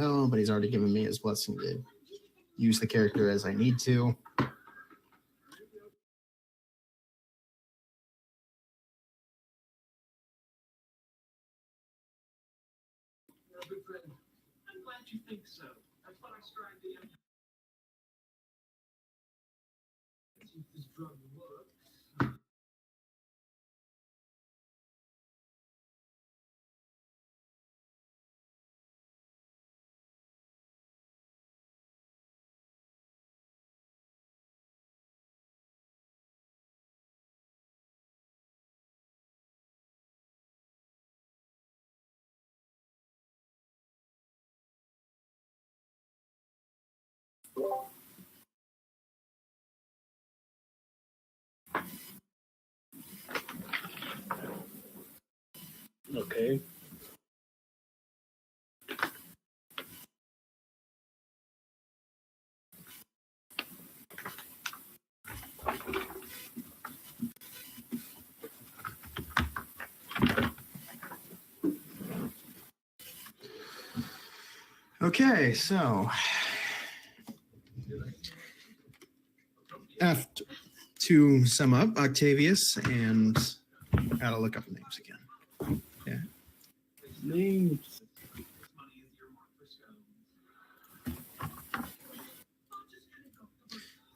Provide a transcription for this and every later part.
hell, but he's already given me his blessing to use the character as I need to. I'm glad you think so. That's what I strive to do. This drug works. Okay. Okay, so after, to sum up, Octavius and gotta look up names again. Yeah. Names.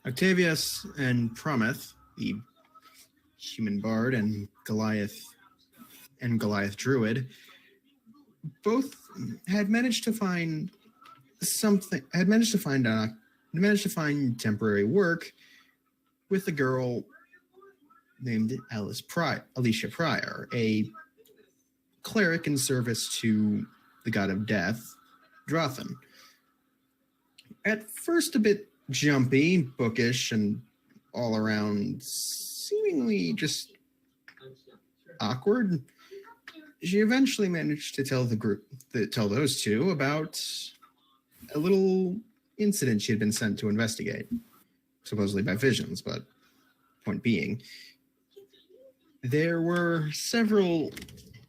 Octavius and Prometh, the human bard, and Goliath Druid, both had managed to find temporary work with a girl named Alicia Pryor, a cleric in service to the god of death, Drothan. At first a bit jumpy, bookish, and all around seemingly just awkward, she eventually managed to tell those two about a little incident she had been sent to investigate, supposedly by visions, but point being, there were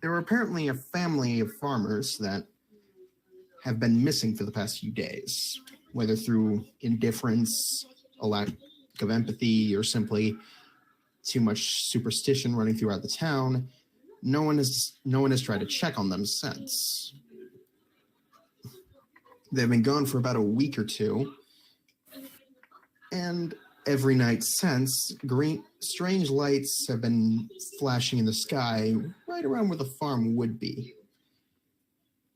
apparently a family of farmers that have been missing for the past few days, whether through indifference, a lack of empathy, or simply too much superstition running throughout the town. No one has tried to check on them since. They've been gone for about a week or two, and every night since, strange lights have been flashing in the sky right around where the farm would be.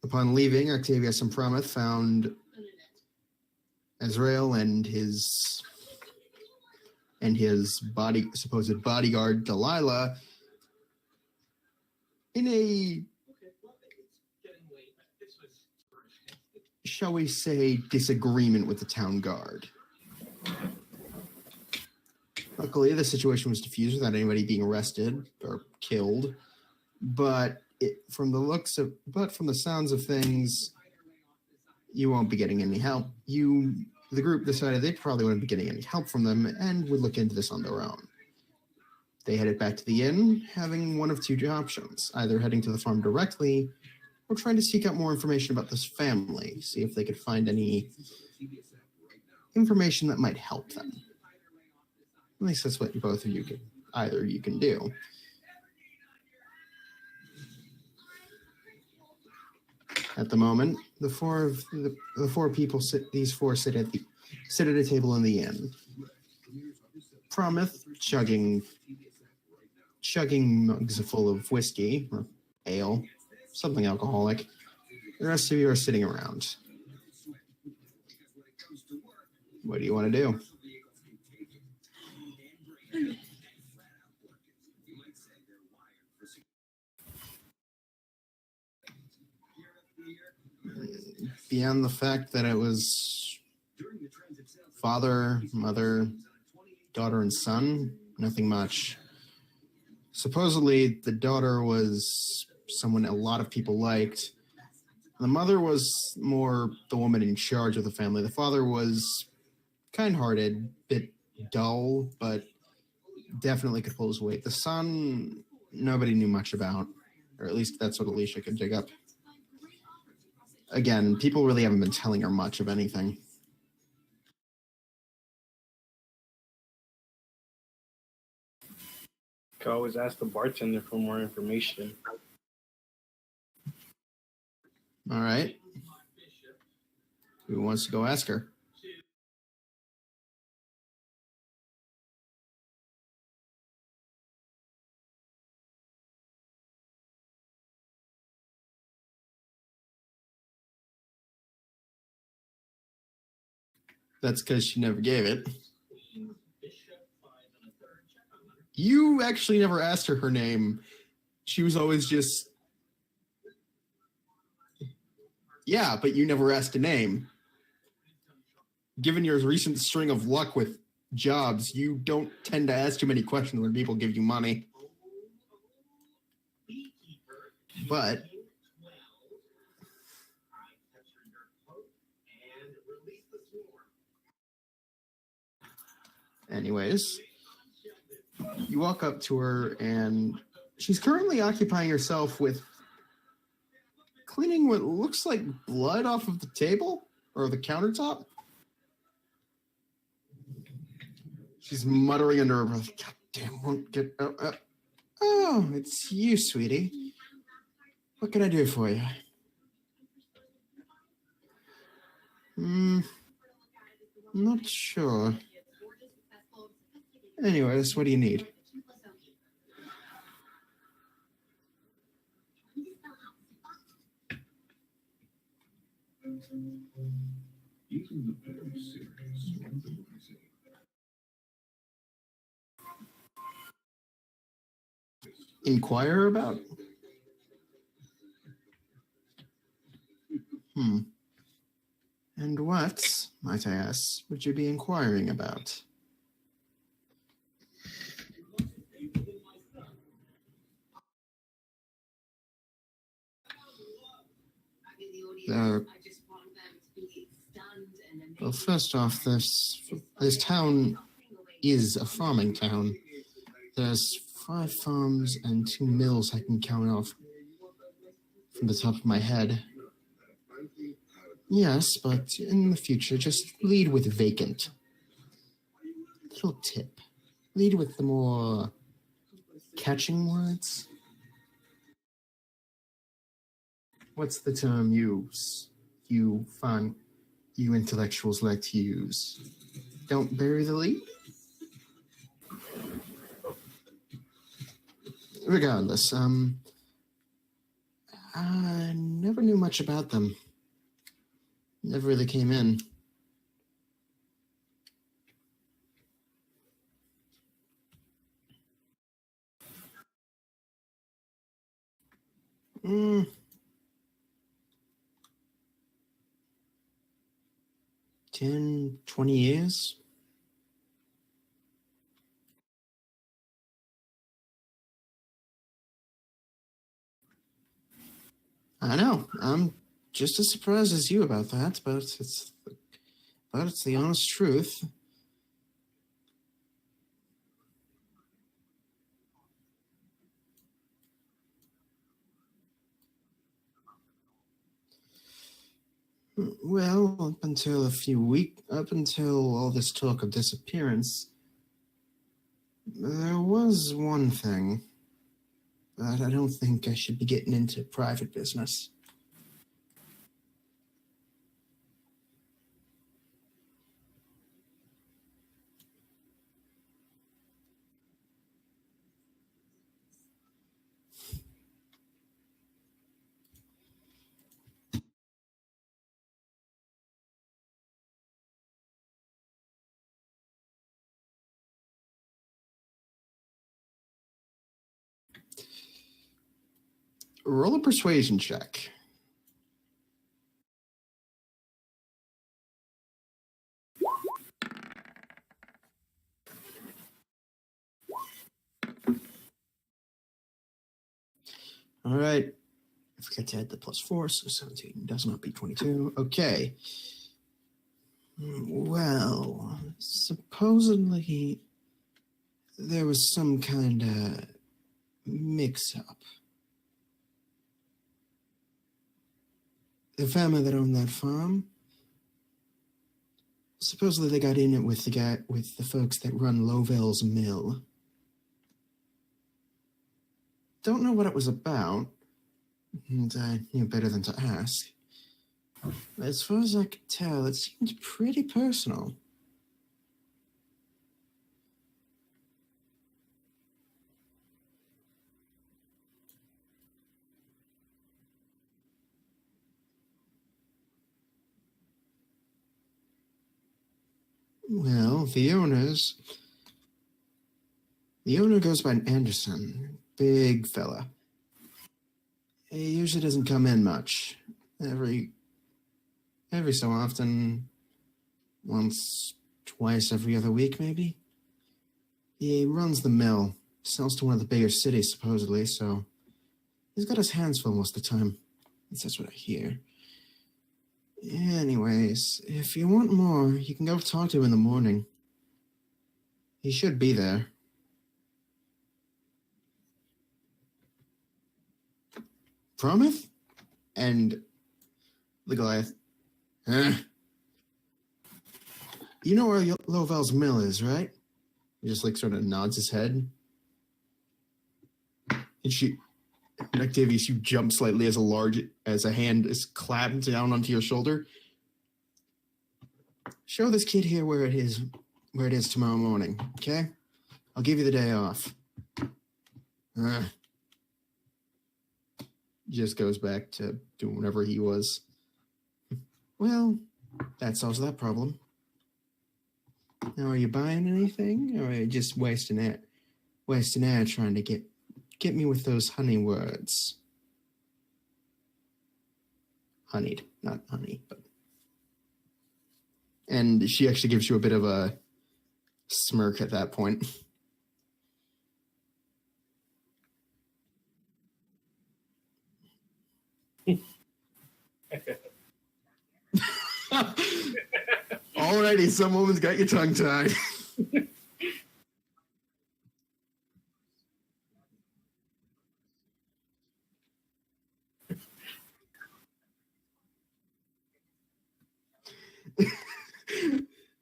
Upon leaving, Octavius and Prometh found Azrael and his supposed bodyguard Delilah in a, shall we say, disagreement with the town guard. Luckily, the situation was diffused without anybody being arrested or killed, but from the sounds of things, you won't be getting any help. The group decided they probably wouldn't be getting any help from them and would look into this on their own. They headed back to the inn, having one of two options, either heading to the farm directly or trying to seek out more information about this family, see if they could find any information that might help them. At least that's what both of you can do. At the moment, the four people sit at a table in the inn. Prometh chugging mugs full of whiskey or ale, something alcoholic. The rest of you are sitting around. What do you want to do? Beyond the fact that it was father, mother, daughter, and son, nothing much. Supposedly, the daughter was someone a lot of people liked. The mother was more the woman in charge of the family. The father was kind-hearted, bit dull, but definitely could pull his weight. The son, nobody knew much about, or at least that's what Alicia could dig up. again, people really haven't been telling her much of anything. Could always ask the bartender for more information. All right. Who wants to go ask her? That's because she never gave it. You actually never asked her her name. She was always just... Yeah, but you never asked a name. Given your recent string of luck with jobs, you don't tend to ask too many questions when people give you money. But... anyways, you walk up to her and she's currently occupying herself with cleaning what looks like blood off of the table or the countertop. She's muttering under her breath, "God damn, won't get oh, it's you, sweetie. What can I do for you?" Not sure. Anyways, what do you need? Inquire about? And what, might I ask, would you be inquiring about? Well, first off, this town is a farming town. There's 5 farms and 2 mills I can count off from the top of my head. Yes, but in the future, just lead with vacant. Little tip. Lead with the more catching words. What's the term you intellectuals like to use? Don't bury the lead? Regardless, I never knew much about them. Never really came in. Mm. 10, 20 years? I know. I'm just as surprised as you about that, but it's the honest truth. Well, up until all this talk of disappearance, there was one thing, but I don't think I should be getting into private business. Roll a persuasion check. All right. I forgot to add the +4, so 17 does not beat 22. Okay. Well, supposedly there was some kind of mix-up. the family that owned that farm, supposedly they got in it with the folks that run Lovell's mill. Don't know what it was about, and I knew better than to ask. But as far as I could tell, it seemed pretty personal. Well, the owner goes by Anderson. Big fella. He usually doesn't come in much. Every so often, once, twice every other week, maybe. He runs the mill, sells to one of the bigger cities, supposedly, so he's got his hands full most of the time. At least that's what I hear. Anyways, if you want more, you can go talk to him in the morning. He should be there. Promise? And the Goliath. Huh? You know where Lovell's mill is, right? He just sort of nods his head. And Octavius, you jump slightly as a hand is clapped down onto your shoulder. Show this kid here where it is tomorrow morning, okay? I'll give you the day off. Just goes back to doing whatever he was. Well, that solves that problem. Now, are you buying anything, or are you just wasting air trying to get me with those honey words? Honeyed, not honey, but. And she actually gives you a bit of a smirk at that point. Alrighty, some woman's got your tongue tied.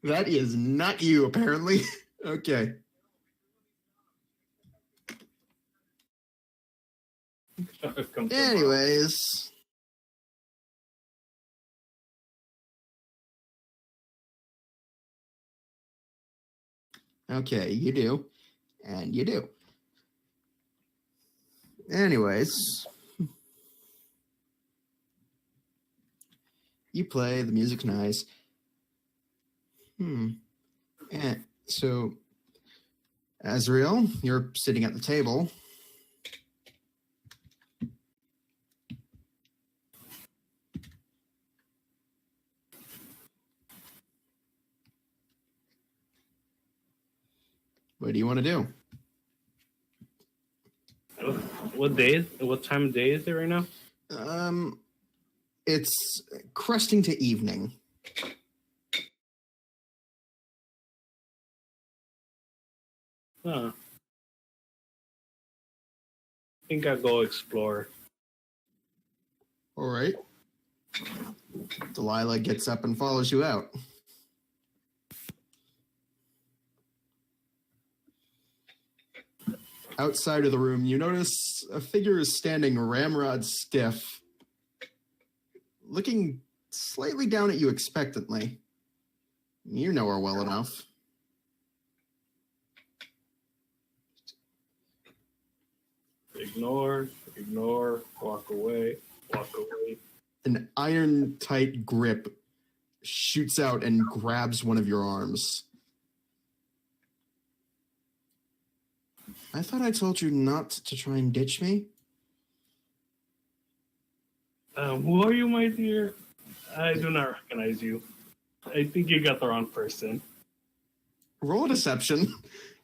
That is not you, apparently. Okay. Anyways. Okay, you do. And you do. Anyways. You play, the music's nice. And so, Azrael, you're sitting at the table. What do you want to do? What time of day is it right now? It's cresting to evening. Huh. I think I'll go explore. All right. Delilah gets up and follows you out. Outside of the room, you notice a figure is standing ramrod stiff, looking slightly down at you expectantly. You know her well enough. Ignore, walk away. An iron-tight grip shoots out and grabs one of your arms. I thought I told you not to try and ditch me. Who are you, my dear? I do not recognize you. I think you got the wrong person. Roll a deception,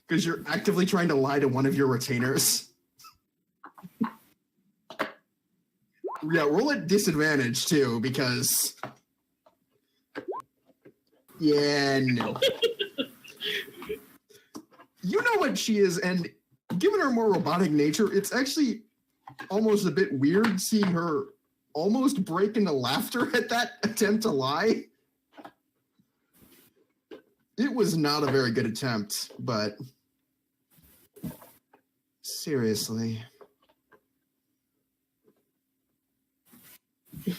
because you're actively trying to lie to one of your retainers. Yeah, roll at disadvantage, too, because... Yeah, no. You know what she is, and given her more robotic nature, it's actually almost a bit weird seeing her almost break into laughter at that attempt to lie. It was not a very good attempt, but seriously.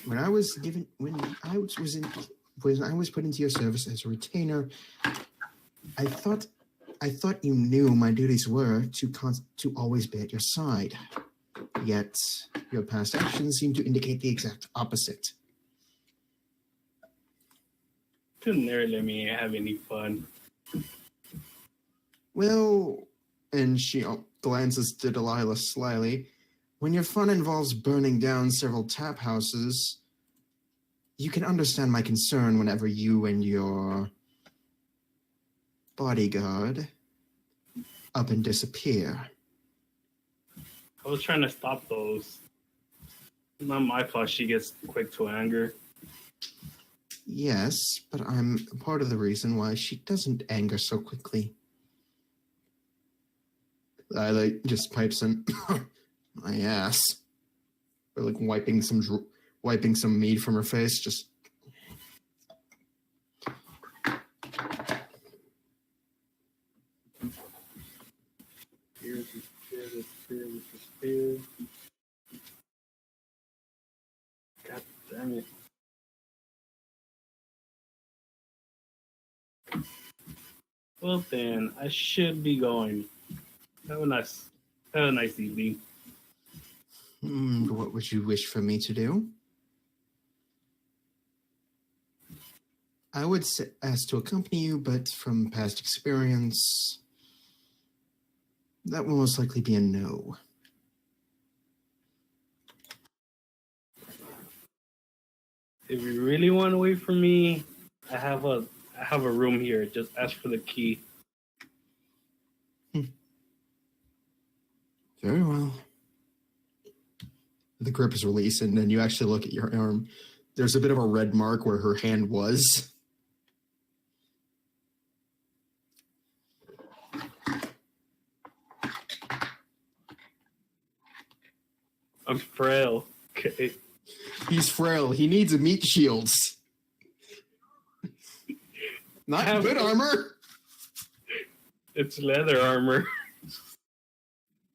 When I was put into your service as a retainer, I thought you knew my duties were to always be at your side. Yet your past actions seem to indicate the exact opposite. Didn't never let me have any fun. Well, and she glances to Delilah slyly. When your fun involves burning down several tap houses, you can understand my concern whenever you and your bodyguard up and disappear. I was trying to stop those. Not my fault she gets quick to anger. Yes, but I'm part of the reason why she doesn't anger so quickly. I just pipes in my ass. Or like wiping some meat from her face. Just God damn it. Well then, I should be going. Have a nice evening. what would you wish for me to do? I would ask to accompany you, but from past experience, that will most likely be a no. If you really want to wait for me, I have a room here. Just ask for the key. Very well. The grip is released, and then you actually look at your arm. There's a bit of a red mark where her hand was. I'm frail. Okay. He's frail. He needs a meat shields. Not good armor. It's leather armor.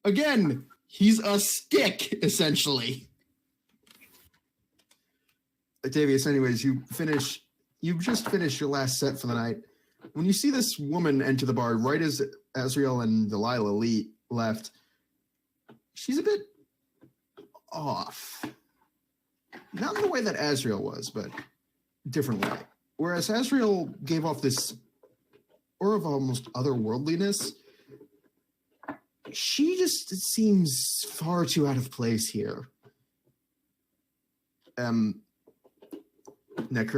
Again, he's a stick, essentially. Octavius, anyways, you've just finished your last set for the night. When you see this woman enter the bar, right as Azrael and Delilah left, she's a bit off. Not in the way that Azrael was, but different way. Whereas Azrael gave off this aura of almost otherworldliness, she just seems far too out of place here. Necro,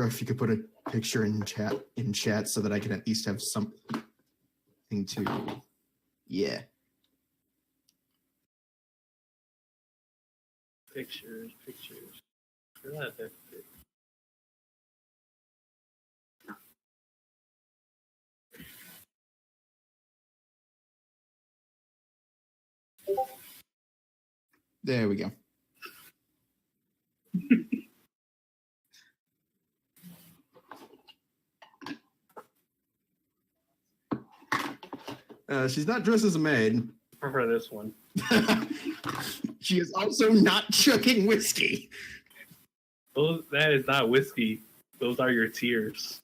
if you could put a picture in chat so that I can at least have something to, yeah. Pictures. Where's that picture? There we go. She's not dressed as a maid. I prefer this one. She is also not chugging whiskey. That is not whiskey. Those are your tears.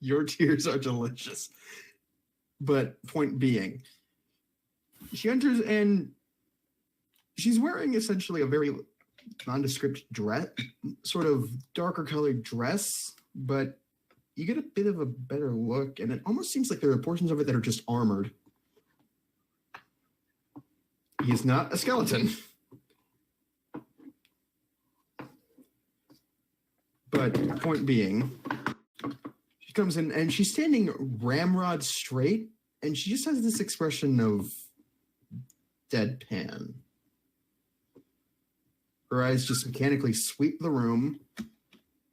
Your tears are delicious. But point being, she enters and she's wearing essentially a very nondescript dress, sort of darker colored dress, but you get a bit of a better look, and it almost seems like there are portions of it that are just armored. He is not a skeleton. But point being, she comes in and she's standing ramrod straight, and she just has this expression of deadpan. Her eyes just mechanically sweep the room.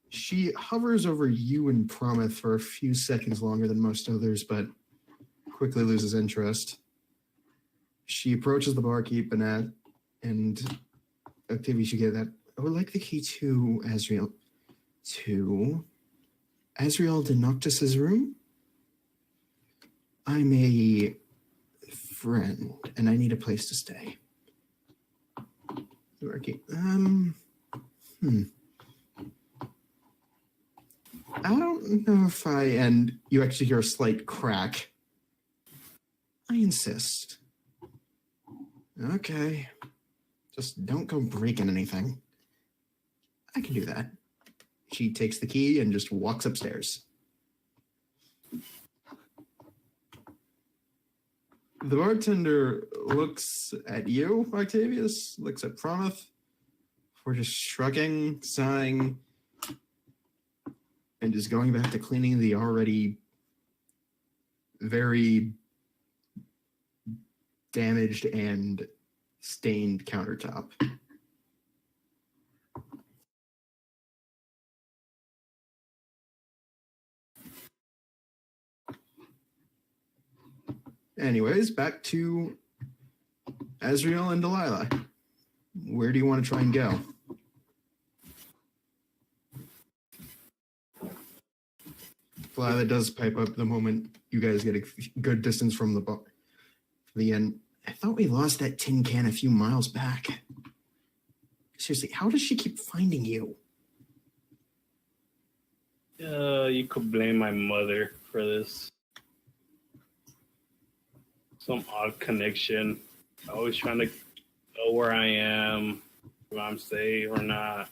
She hovers over you and Prometh for a few seconds longer than most others, but quickly loses interest. She approaches the barkeep and And Octavia should get that. I would like the key to Azrael. To Azrael de Noctis's room? I'm a friend, and I need a place to stay. Okay. I don't know if and you actually hear a slight crack. I insist. Okay. Just don't go breaking anything. I can do that. She takes the key and just walks upstairs. The bartender looks at you, Octavius, looks at Pronoth. We're just shrugging, sighing, and just going back to cleaning the already very damaged and stained countertop. Anyways, back to Azrael and Delilah. Where do you want to try and go? Delilah does pipe up the moment you guys get a good distance from the end. I thought we lost that tin can a few miles back. Seriously, how does she keep finding you? You could blame my mother for this. Some odd connection. Always trying to know where I am, if I'm safe or not.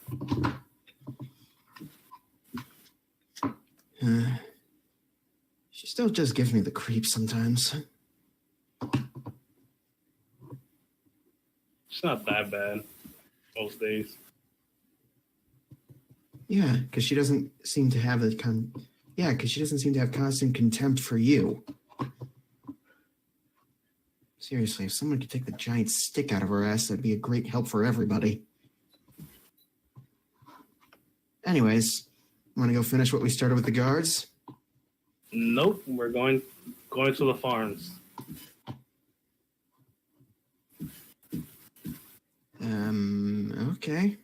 She still just gives me the creeps sometimes. It's not that bad most days. Yeah, because she doesn't seem to have constant contempt for you. Seriously, if someone could take the giant stick out of her ass, that'd be a great help for everybody. Anyways, want to go finish what we started with the guards? Nope, we're going to the farms. Okay.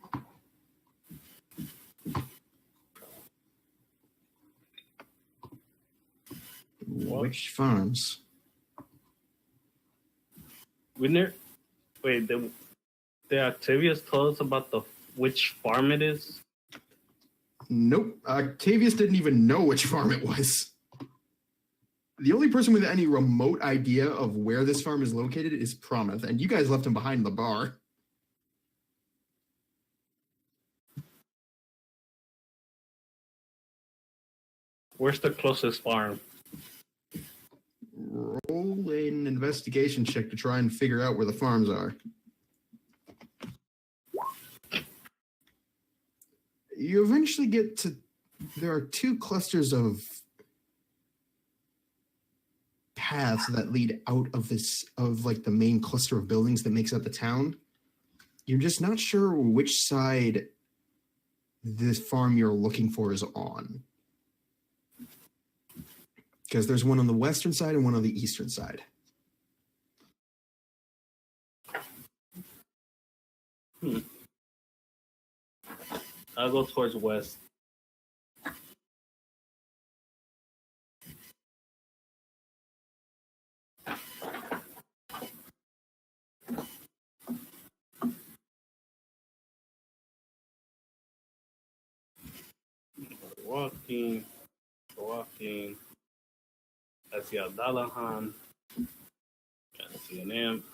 What? Which farms? Did Octavius told us about which farm it is? Nope. Octavius didn't even know which farm it was. The only person with any remote idea of where this farm is located is Pronoth, and you guys left him behind the bar. Where's the closest farm? Roll an investigation check to try and figure out where the farms are. You eventually get to... There are two clusters of paths that lead out of the main cluster of buildings that makes up the town. You're just not sure which side this farm you're looking for is on. Because there's one on the western side and one on the eastern side. I'll go towards west. Walking. I see a Dalahan. I see an imp.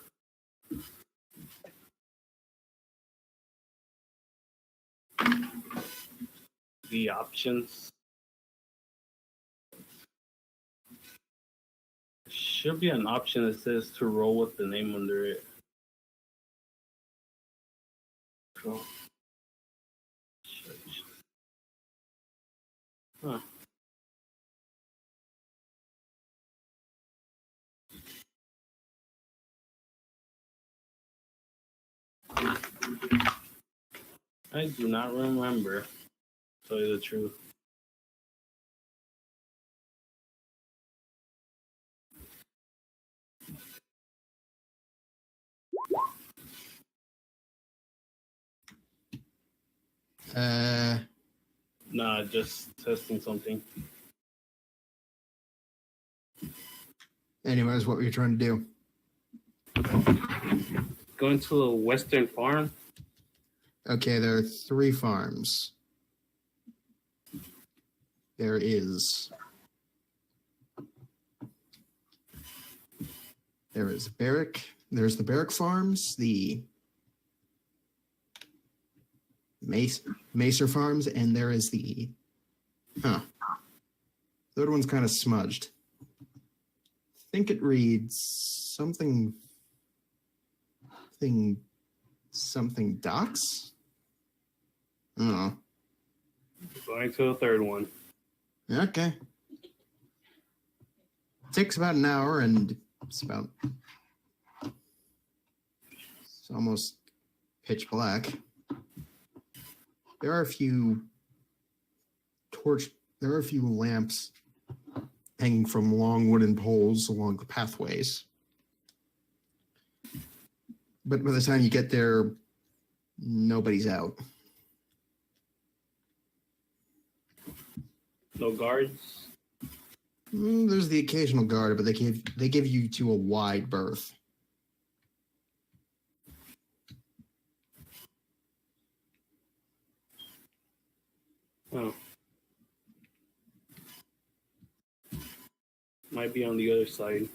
The options. Should be an option that says to roll with the name under it. Cool. Huh. I do not remember, to tell you the truth. Nah, just testing something. Anyways, what were you trying to do? Going to a western farm. Okay, there are 3 farms. There is Barrack. There's the Barrack Farms, the Macer Farms, and there is the third one's kind of smudged. I think it reads something docks? I don't know. Going to the third one. Okay. Takes about an hour, and it's almost pitch black. There are a few lamps hanging from long wooden poles along the pathways. But by the time you get there, nobody's out. No guards. There's the occasional guard, but they give you to a wide berth. Oh. Might be on the other side.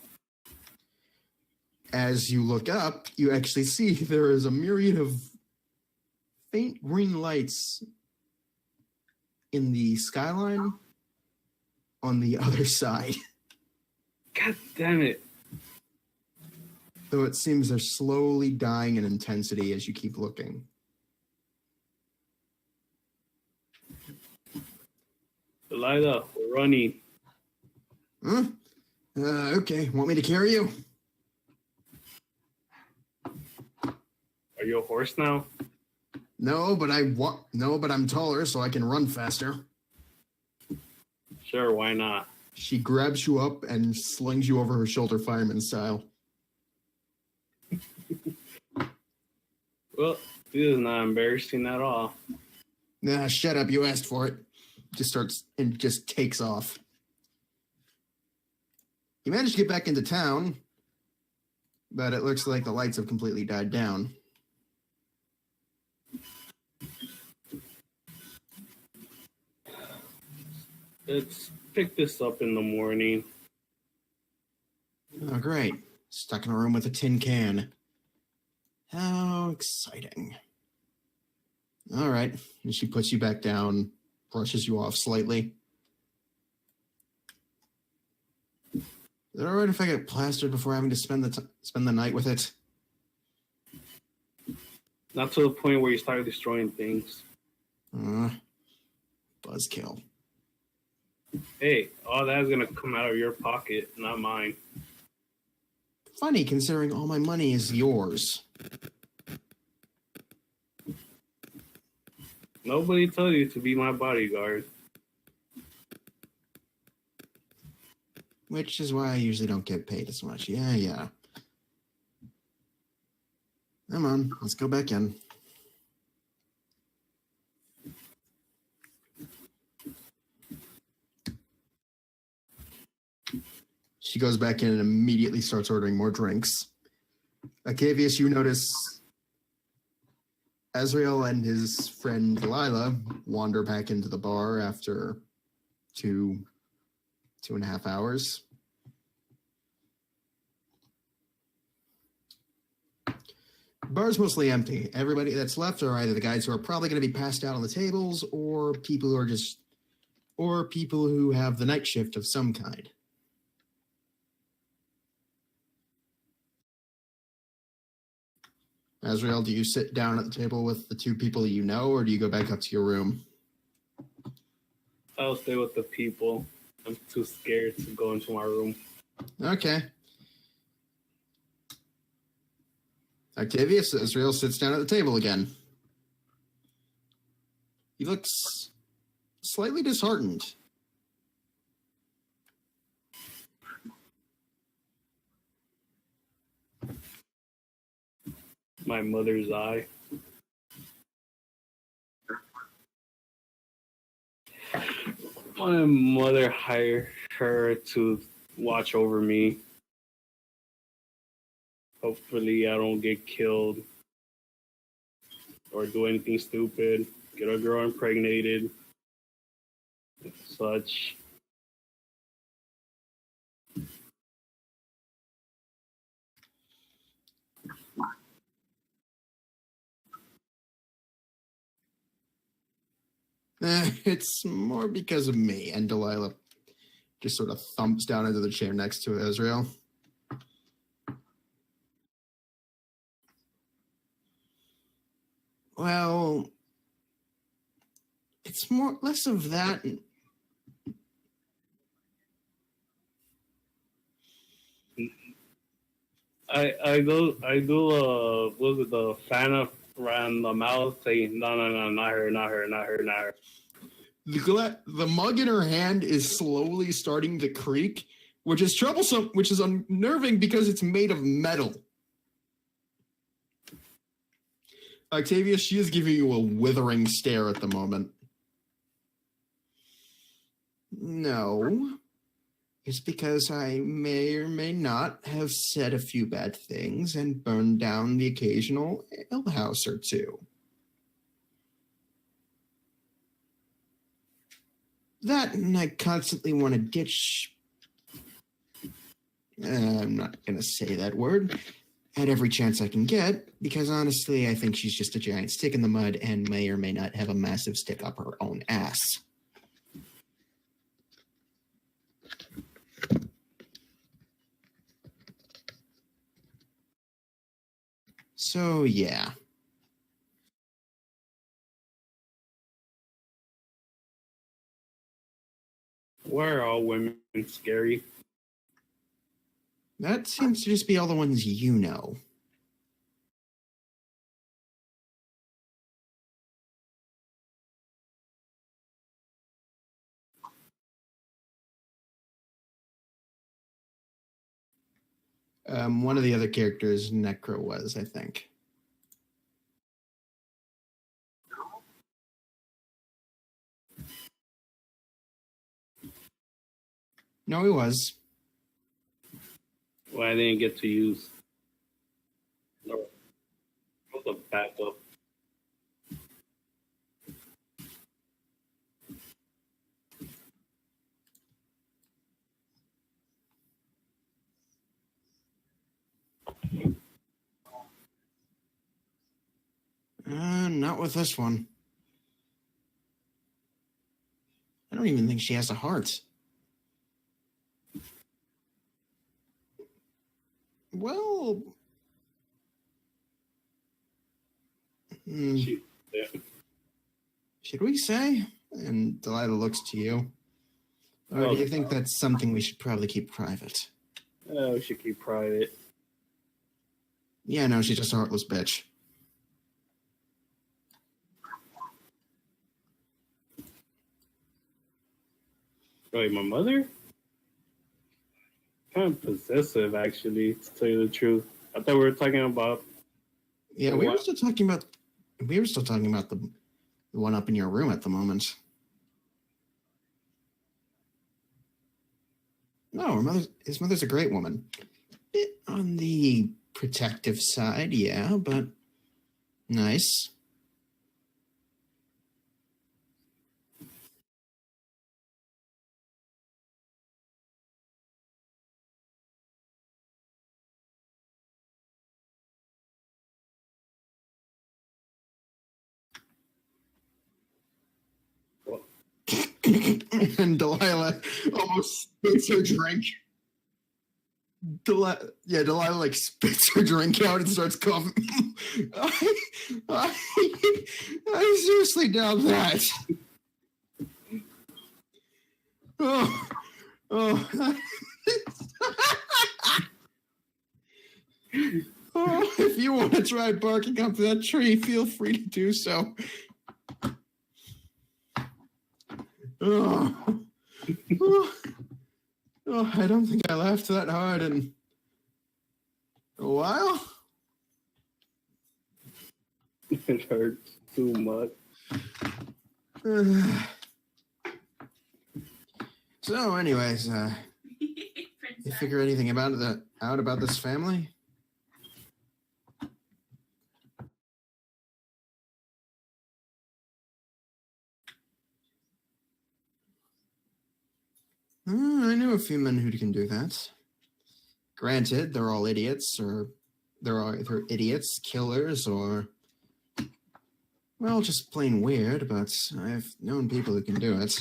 As you look up, you actually see there is a myriad of faint green lights in the skyline on the other side. God damn it. Though it seems they're slowly dying in intensity as you keep looking. Delilah, we're running. Huh? Okay, want me to carry you? Are you a horse now? No, but I'm taller, so I can run faster. Sure, why not? She grabs you up and slings you over her shoulder fireman style. Well, this is not embarrassing at all. Nah, shut up, you asked for it. Just takes off. You managed to get back into town, but it looks like the lights have completely died down. Let's pick this up in the morning. Oh, great. Stuck in a room with a tin can. How exciting. All right. And she puts you back down, brushes you off slightly. Is it all right if I get plastered before having to spend the night with it? Not to the point where you start destroying things. Buzzkill. Hey, all that's gonna come out of your pocket, not mine. Funny, considering all my money is yours. Nobody told you to be my bodyguard. Which is why I usually don't get paid as much. Yeah. Come on, let's go back in. She goes back in and immediately starts ordering more drinks. Octavius, you notice Azrael and his friend Delilah wander back into the bar after 2.5 hours. The bar's mostly empty. Everybody that's left are either the guys who are probably going to be passed out on the tables or people who have the night shift of some kind. Azrael, do you sit down at the table with the 2 people you know, or do you go back up to your room? I'll stay with the people. I'm too scared to go into my room. Okay. Octavius, Azrael sits down at the table again. He looks slightly disheartened. My mother's eye. My mother hired her to watch over me. Hopefully, I don't get killed or do anything stupid. Get a girl impregnated, and such. It's more because of me. And Delilah just sort of thumps down into the chair next to Israel. Well, it's more less of that. I do was it the fan of around the mouth saying no, not her, not her, not her, not her. The mug in her hand is slowly starting to creak, which is troublesome, which is unnerving because it's made of metal. Octavia, she is giving you a withering stare at the moment. No, it's because I may or may not have said a few bad things and burned down the occasional alehouse or two. That and I constantly want to ditch. I'm not going to say that word at every chance I can get, because honestly, I think she's just a giant stick in the mud and may or may not have a massive stick up her own ass. So, yeah. Why are all women scary? That seems to just be all the ones you know. One of the other characters, Necro, was, I think. No, he was. Well, I didn't get to use the backup. Not with this one. I don't even think she has a heart. Well, Yeah. should we say? And Delilah looks to you. Or do you think that's something we should probably keep private? We should keep private. Yeah, no, she's just a heartless bitch. Wait, my mother? Kind of possessive, actually, to tell you the truth. I thought we were talking about. Yeah, we were still talking about the one up in your room at the moment. No, his mother's a great woman. Bit on the protective side, yeah, but nice. And Delilah almost spits her drink. Delilah like spits her drink out and starts coughing. I seriously doubt that. Oh, oh. Oh, if you want to try barking up that tree, feel free to do so. Oh. Oh, I don't think I laughed that hard in a while. It hurts too much. So, anyways, you figure anything out about this family? I know a few men who can do that. Granted, they're all idiots, or they're either idiots, killers, or, well, just plain weird, but I've known people who can do it.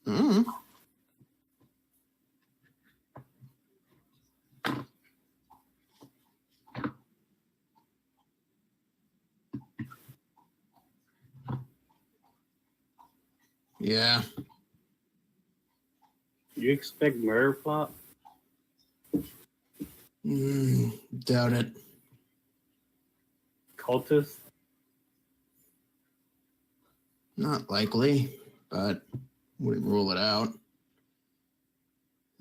Hmm. Yeah. You expect murder plot? Doubt it. Cultist? Not likely, but wouldn't rule it out.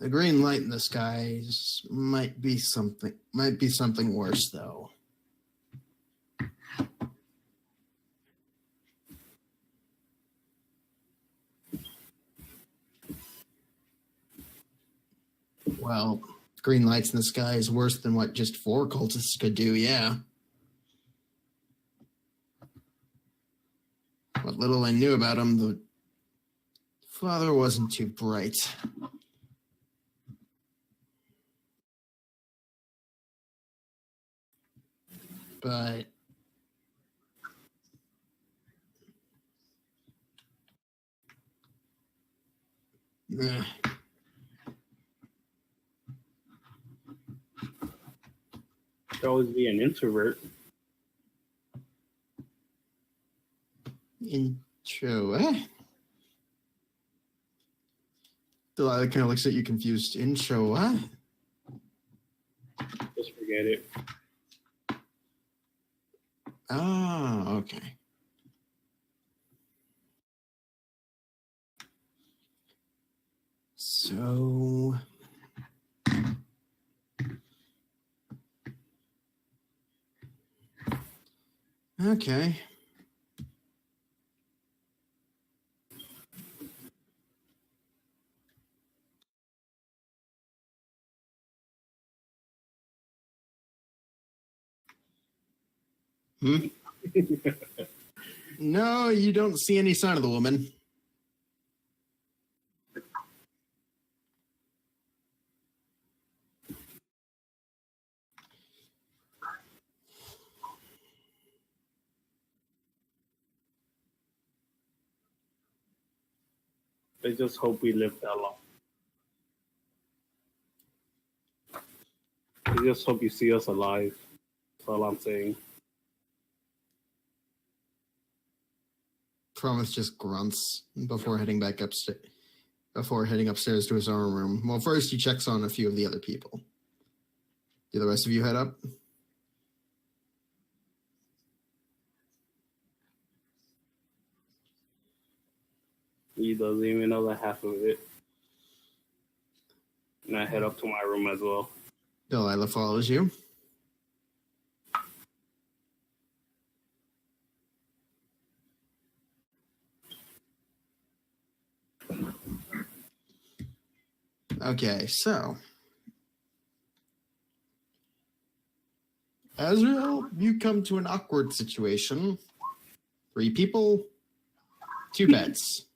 The green light in the skies might be something worse, though. Well, green lights in the sky is worse than what just 4 cultists could do, yeah. What little I knew about him, the father wasn't too bright. But Should always be an introvert. intro, Delilah kind of looks at you confused. Intro, what? Just forget it. Oh, okay. So, okay. No, you don't see any sign of the woman. I just hope we live that long. I just hope you see us alive. That's all I'm saying. Promise just grunts before heading back upstairs. Before heading upstairs to his own room. Well, first he checks on a few of the other people. Do the rest of you head up? He doesn't even know the half of it. And I head up to my room as well. Delilah follows you. Okay, so Azrael, you come to an awkward situation. 3 people, 2 beds.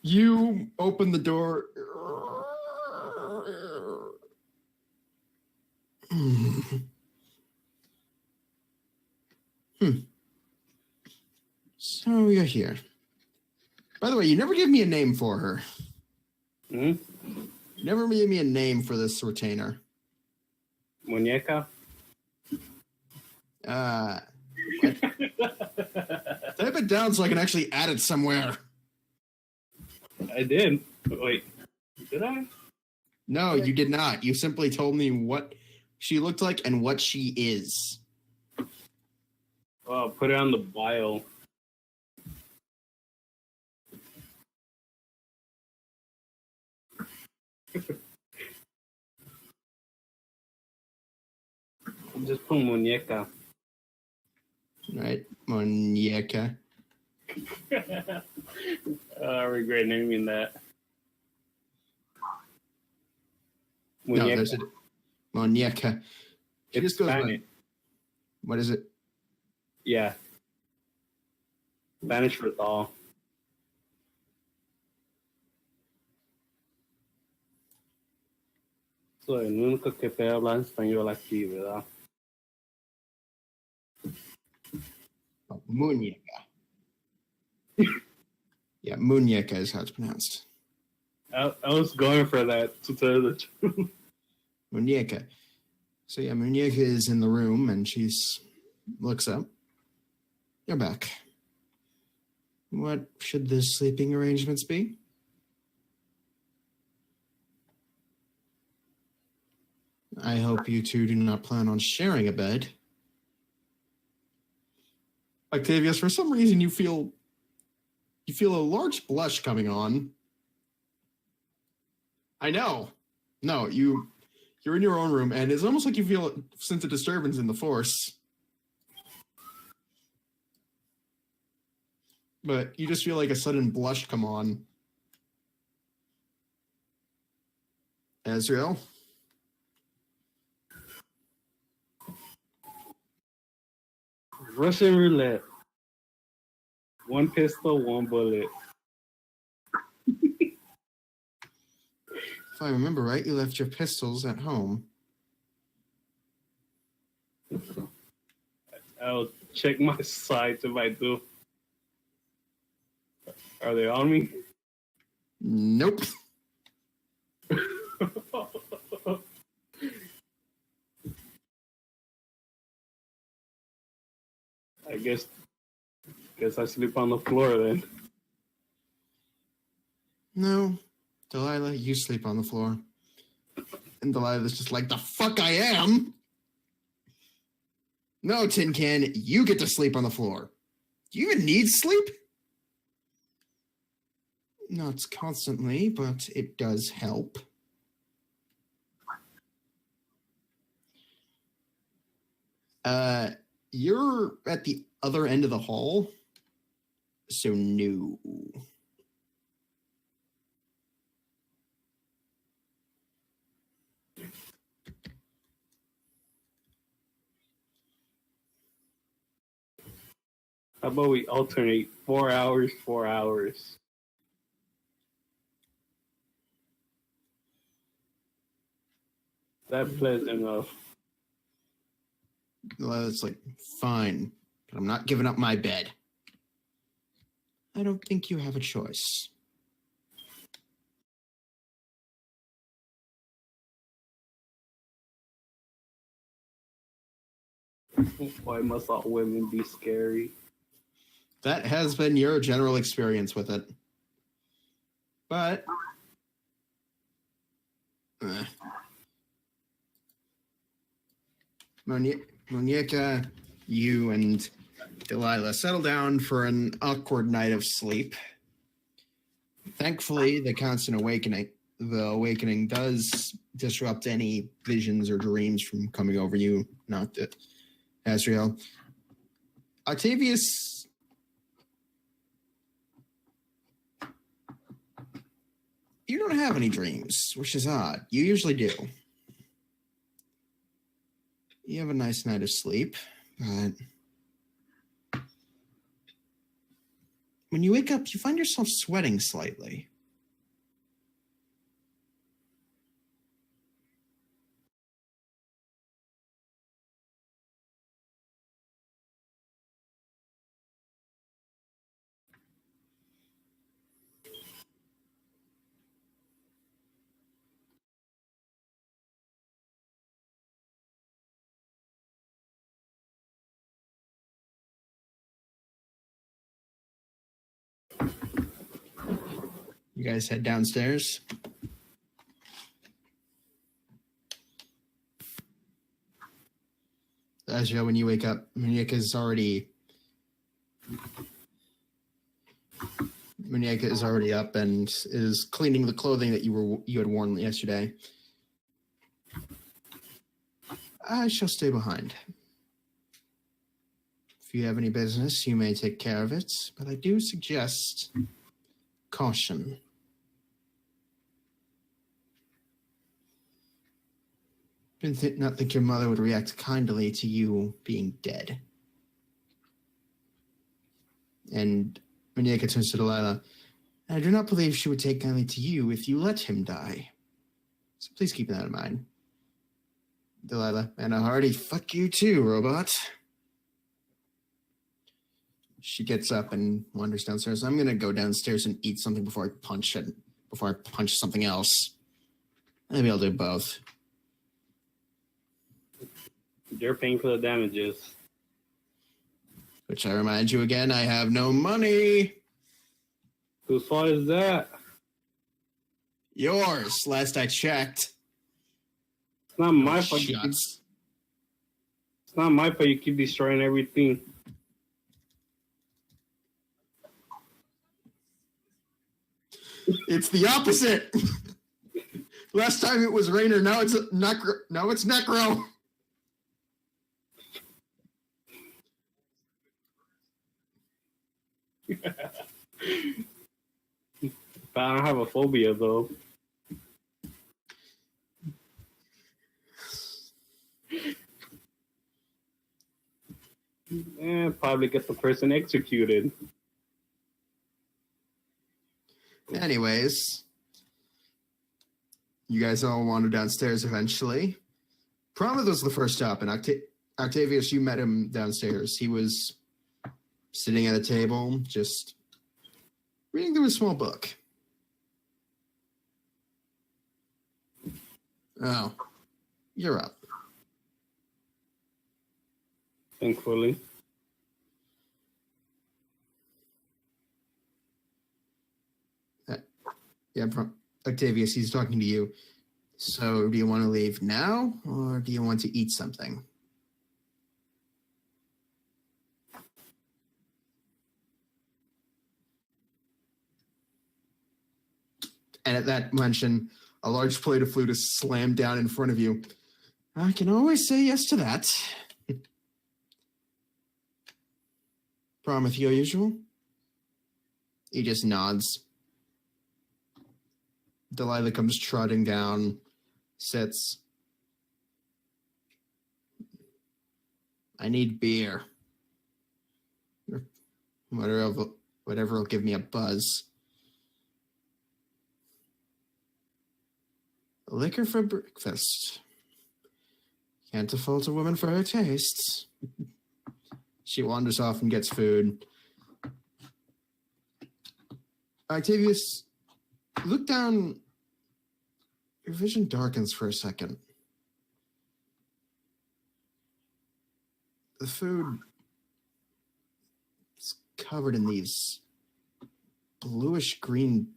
You open the door. So you're here. By the way, you never gave me a name for her. Hmm? You never gave me a name for this retainer. Muñeca? Type it down so I can actually add it somewhere. I did. Wait, did I? No, you did not. You simply told me what she looked like and what she is. Well, put it on the bio. Just put muñeca. Right, muñeca. I regret naming that. No, Muñeca. there's a muñeca. She It's just goes by. Spanish. What is it? Yeah. Spanish for doll. Soy el único que puede hablar español aquí, ¿verdad? Oh, muñeca. Yeah, muñeca is how it's pronounced. I was going for that, to tell you the truth. Muñeca. So yeah, Muñeca is in the room and looks up. You're back. What should the sleeping arrangements be? I hope you two do not plan on sharing a bed. Octavius, for some reason you feel a large blush coming on. I know. No, you're in your own room, and it's almost like you feel a sense of disturbance in the force. But you just feel like a sudden blush come on. Azrael? Russian roulette. One pistol, one bullet. If I remember right, you left your pistols at home. I'll check my sights if I do. Are they on me? Nope. I guess I sleep on the floor then. No. Delilah, you sleep on the floor. And Delilah's just like, the fuck I am! No, Tin Can, you get to sleep on the floor. Do you even need sleep? Not constantly, but it does help. You're at the other end of the hall, so no. How about we alternate 4 hours, 4 hours? That pleasant enough. It's like, fine, but I'm not giving up my bed. I don't think you have a choice. Why must all women be scary? That has been your general experience with it. But Muñeca, you and Delilah settle down for an awkward night of sleep. Thankfully, the constant awakening does disrupt any visions or dreams from coming over you, not that Azrael. Octavius, you don't have any dreams, which is odd. You usually do. You have a nice night of sleep, but when you wake up, you find yourself sweating slightly. You guys head downstairs. As you know, when you wake up, Muñeca is already up and is cleaning the clothing that you had worn yesterday. I shall stay behind. If you have any business, you may take care of it, but I do suggest caution. Did not think your mother would react kindly to you being dead. And Maniaka turns to Delilah. I do not believe she would take kindly to you if you let him die. So please keep that in mind. Delilah, and a hearty fuck you too, robot. She gets up and wanders downstairs. I'm gonna go downstairs and eat something before I punch something else. Maybe I'll do both. They're paying for the damages. Which I remind you again, I have no money. Whose fault is that? Yours, last I checked. It's not my fault. Shucks. It's not my fault you keep destroying everything. It's the opposite. Last time it was Rainer, now it's Necro. Now it's Necro. But I don't have a phobia though. Probably get the person executed. Anyways, you guys all wander downstairs eventually. Promise was the first stop, and Octavius, you met him downstairs. He was sitting at a table, just reading through a small book. Oh, you're up. Thankfully. Yeah, Octavius, he's talking to you. So, do you want to leave now, or do you want to eat something? And at that mention, a large plate of food is slammed down in front of you. I can always say yes to that. Problem with your usual? He just nods. Delilah comes trotting down, sits. I need beer. Whatever will give me a buzz. Liquor for breakfast. Can't default a woman for her tastes. She wanders off and gets food. Octavius, look down. Your vision darkens for a second. The food is covered in these bluish-green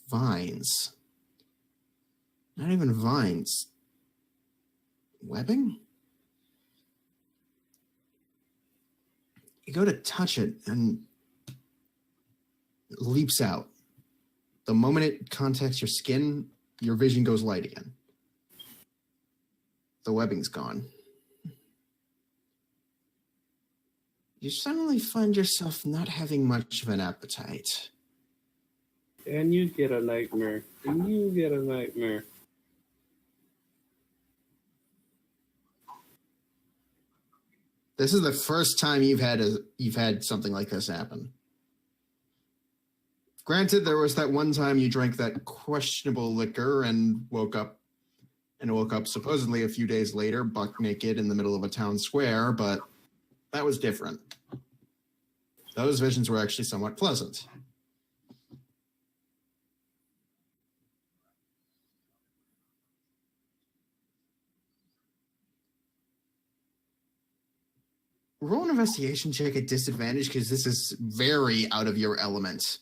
vines. Not even vines. Webbing? You go to touch it and it leaps out. The moment it contacts your skin, your vision goes light again. The webbing's gone. You suddenly find yourself not having much of an appetite. And you get a nightmare. This is the first time you've had something like this happen. Granted, there was that one time you drank that questionable liquor and woke up supposedly a few days later, buck naked in the middle of a town square, but that was different. Those visions were actually somewhat pleasant. Roll an investigation check at disadvantage because this is very out of your element.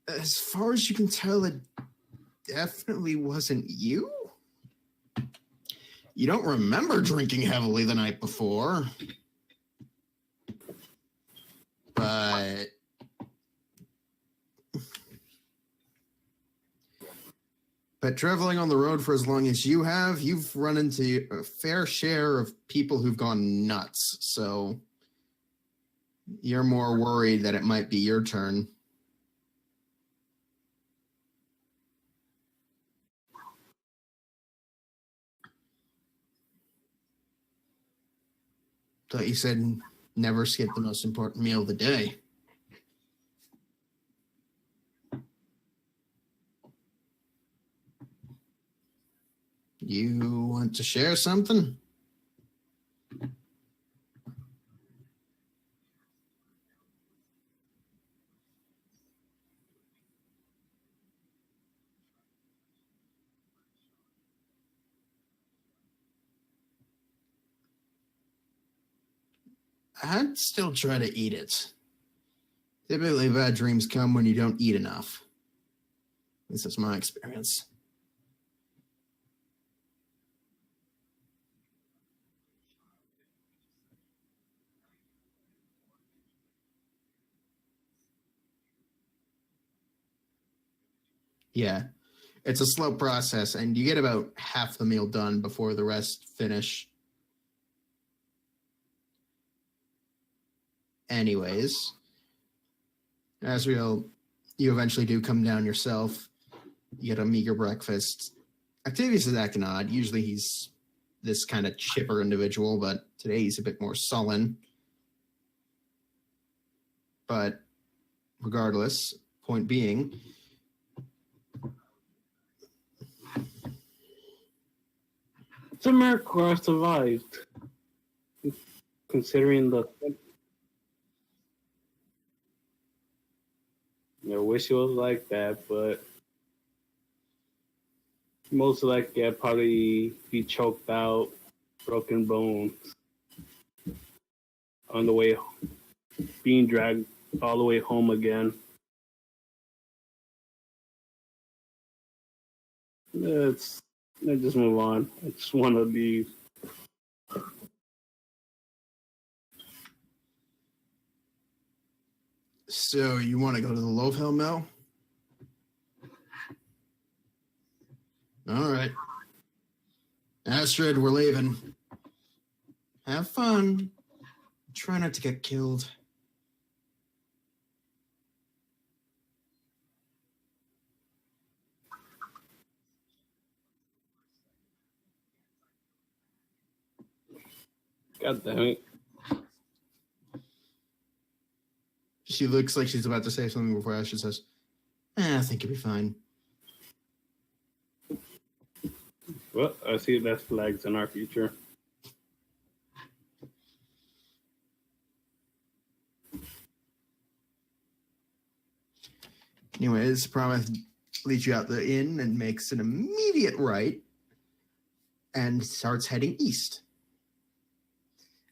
As far as you can tell, it definitely wasn't you. You don't remember drinking heavily the night before. But But traveling on the road for as long as you have, you've run into a fair share of people who've gone nuts. So you're more worried that it might be your turn. Thought you said never skip the most important meal of the day. You want to share something? I'd still try to eat it. Typically, bad dreams come when you don't eat enough. This is my experience. Yeah, it's a slow process, and you get about half the meal done before the rest finish. Anyways, Asriel, you eventually do come down yourself. You get a meager breakfast. Octavius is acting odd. Usually he's this kind of chipper individual, but today he's a bit more sullen. But regardless, point being, It's a miracle I survived, considering the. I wish it was like that, but most likely I'd probably be choked out, broken bones on the way, being dragged all the way home again. Let's just move on. I just want to leave. so you want to go to the Lovel Mill? All right. Astrid, we're leaving. Have fun. Try not to get killed. God damn it. She looks like she's about to say something before Astrid says, I think you'll be fine. Well, I see less flags in our future. Anyways, Promise leads you out the inn and makes an immediate right and starts heading east.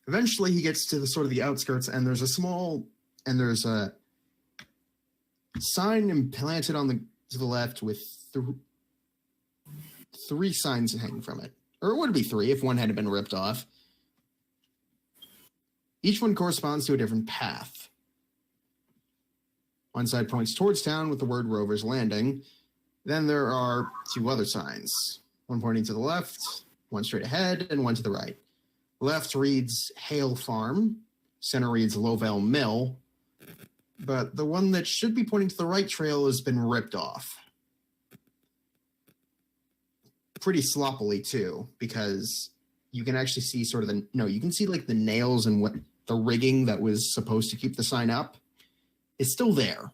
Eventually, he gets to the sort of the outskirts, and there's a sign implanted on to the left with three signs hanging from it. Or it would be three if one had been ripped off. Each one corresponds to a different path. One side points towards town with the word Rover's Landing. Then there are two other signs, one pointing to the left, one straight ahead, and one to the right. Left reads Hale Farm, center reads Lovell Mill, but the one that should be pointing to the right trail has been ripped off. Pretty sloppily, too, because you can actually see you can see like the nails and what the rigging that was supposed to keep the sign up is still there.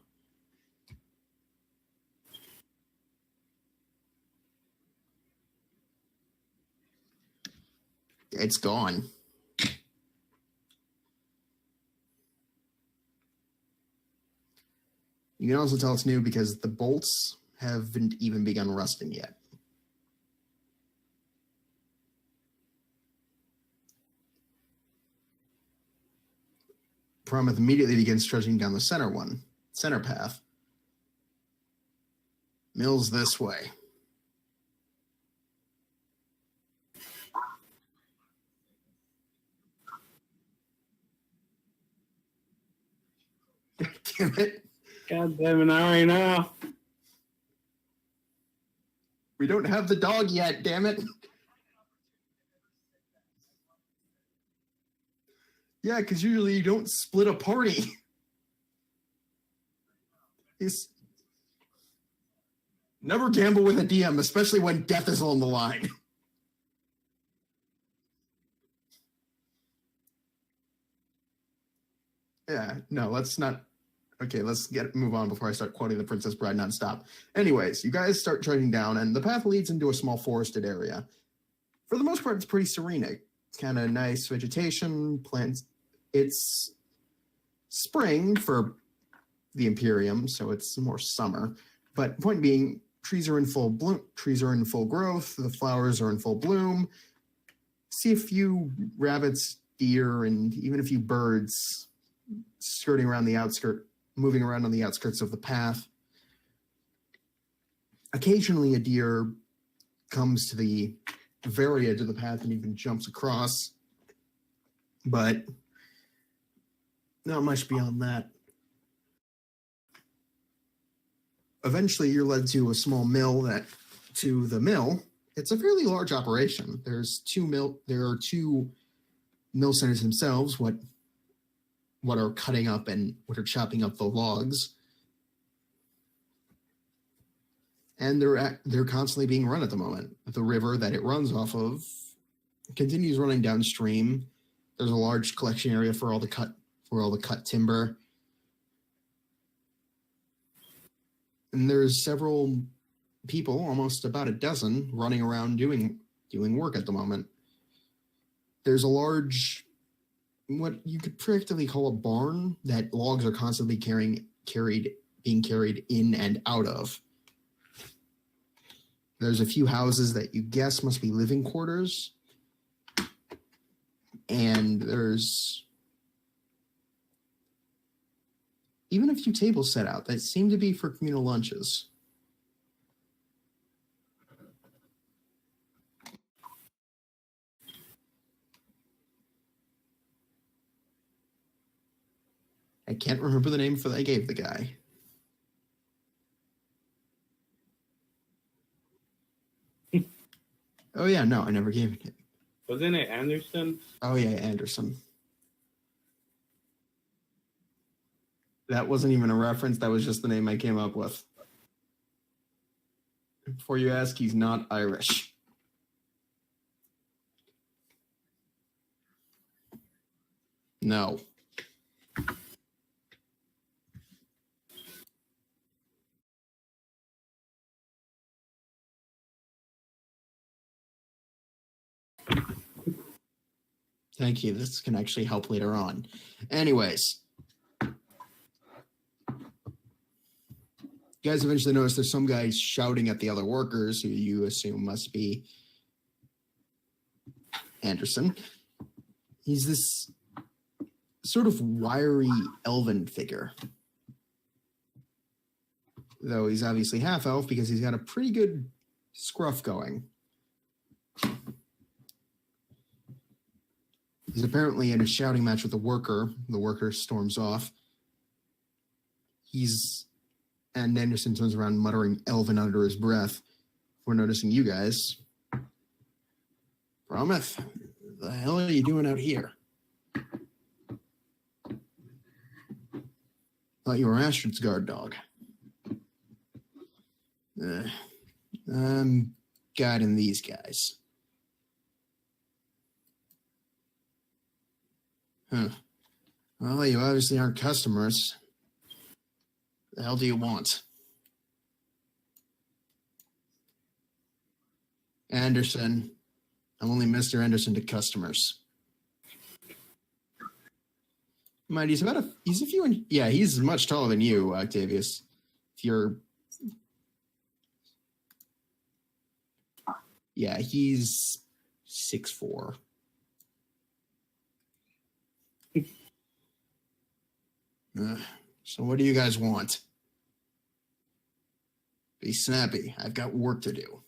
It's gone. You can also tell it's new because the bolts haven't even begun rusting yet. Promise immediately begins trudging down the center path. Mill's this way. Damn it. God damn it, not right now. We don't have the dog yet, damn it. Yeah, because usually you don't split a party. He's never gamble with a DM, especially when death is on the line. Yeah, no, let's not. Okay, let's move on before I start quoting the Princess Bride nonstop. Anyways, you guys start trudging down, and the path leads into a small forested area. For the most part, it's pretty serene. It's kind of nice vegetation, plants. It's spring for the Imperium, so it's more summer. But point being, trees are in full bloom. Trees are in full growth. The flowers are in full bloom. See a few rabbits, deer, and even a few birds skirting around the outskirts, moving around on the outskirts of the path. Occasionally, a deer comes to the very edge of the path and even jumps across, but not much beyond that. Eventually, you're led to a small mill. It's a fairly large operation. There are two mill centers themselves. What are cutting up and what are chopping up the logs, and they're constantly being run at the moment. The river that it runs off of continues running downstream. There's a large collection area for all the cut timber, and there's several people, almost about a dozen, running around doing work at the moment. There's a large, what you could practically call a barn that logs are constantly being carried in and out of. There's a few houses that you guess must be living quarters. And there's even a few tables set out that seem to be for communal lunches. I can't remember the name I gave the guy. Oh yeah, no, I never gave it. Wasn't it Anderson? Oh yeah, Anderson. That wasn't even a reference. That was just the name I came up with. Before you ask, he's not Irish. No. Thank you. This can actually help later on. Anyways. You guys eventually notice there's some guys shouting at the other workers who you assume must be Anderson. He's this sort of wiry elven figure. Though he's obviously half elf because he's got a pretty good scruff going. He's apparently in a shouting match with a worker. The worker storms off. And Anderson turns around muttering elven under his breath. We're noticing you guys. Brometh, the hell are you doing out here? Thought you were Astrid's guard dog. I'm guiding these guys. Huh. Well, you obviously aren't customers. The hell do you want? Anderson. I'm only Mr. Anderson to customers. Mind, he's a few, yeah, he's much taller than you, Octavius. Yeah, he's 6'4". So what do you guys want? Be snappy. I've got work to do.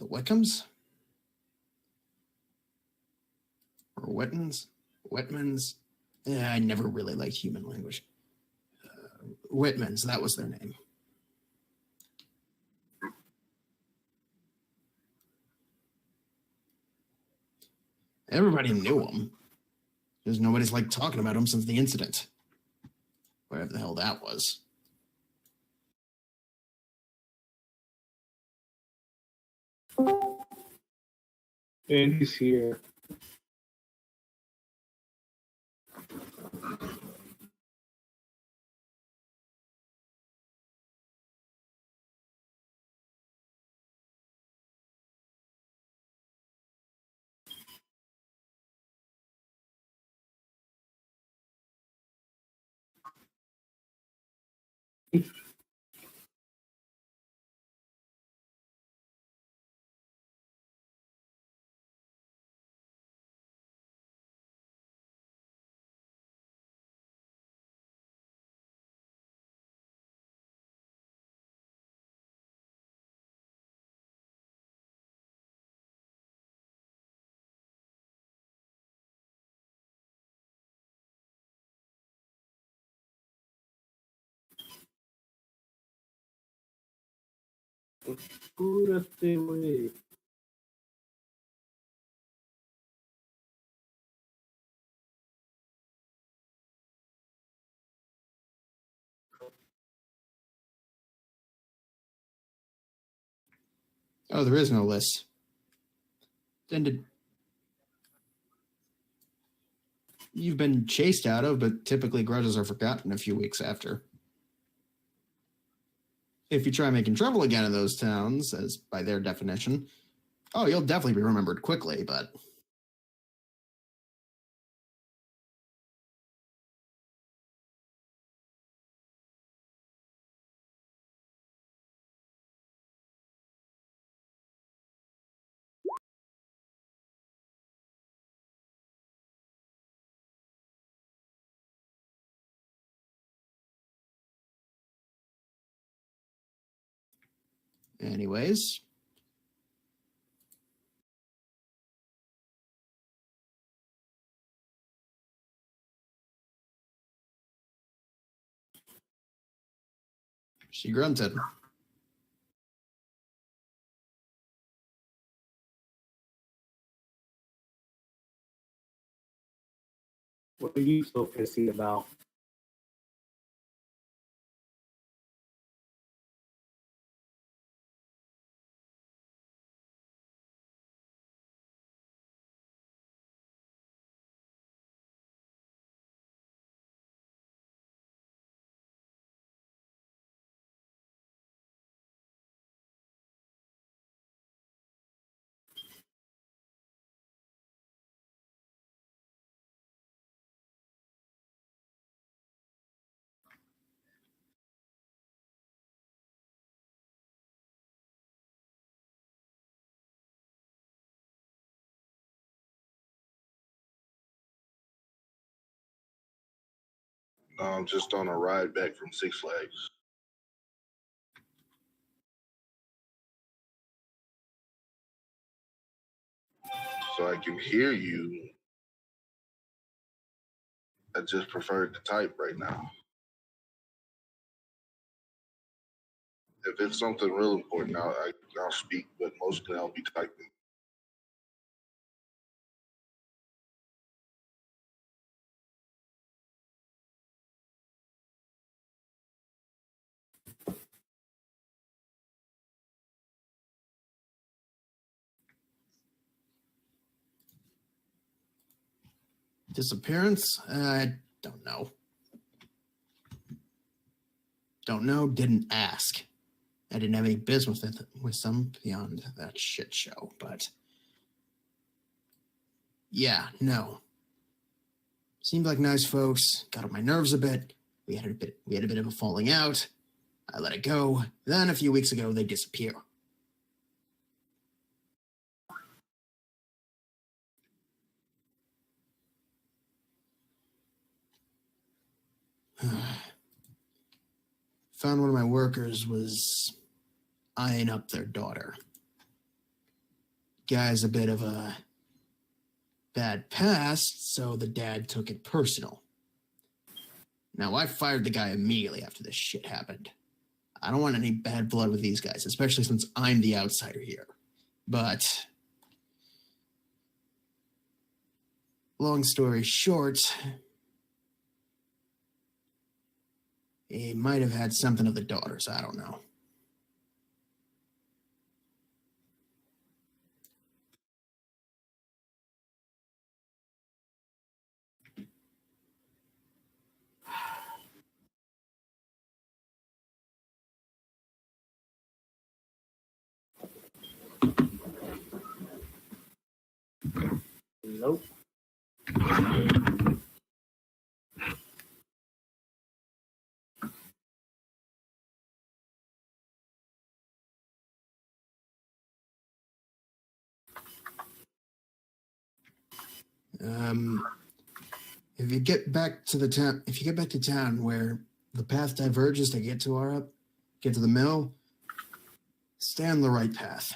Wickhams? Or Whitmans? Whitmans? Yeah, I never really liked human language. Whitmans, that was their name. Everybody knew him. Because nobody's like talking about him since the incident. Whatever the hell that was. And he's here. Apúrate, güey. Oh, there is no list. Then you've been chased out of, but typically grudges are forgotten a few weeks after. If you try making trouble again in those towns, as by their definition, oh, you'll definitely be remembered quickly, but anyways. She grunted. What are you so pissy about? No, I'm just on a ride back from Six Flags. So I can hear you. I just prefer to type right now. If it's something real important, I'll speak, but mostly I'll be typing. Disappearance? I don't know. Don't know, didn't ask. I didn't have any business with them beyond that shit show, but yeah, no. Seemed like nice folks, got on my nerves a bit. We had a bit of a falling out. I let it go. Then a few weeks ago they disappear. Found one of my workers was eyeing up their daughter. guy's a bit of a bad past, so the dad took it personal. Now, I fired the guy immediately after this shit happened. I don't want any bad blood with these guys, especially since I'm the outsider here. But long story short, he might have had something of the daughters. I don't know. Nope. If you get back to town where the path diverges to get to the mill, stay on the right path.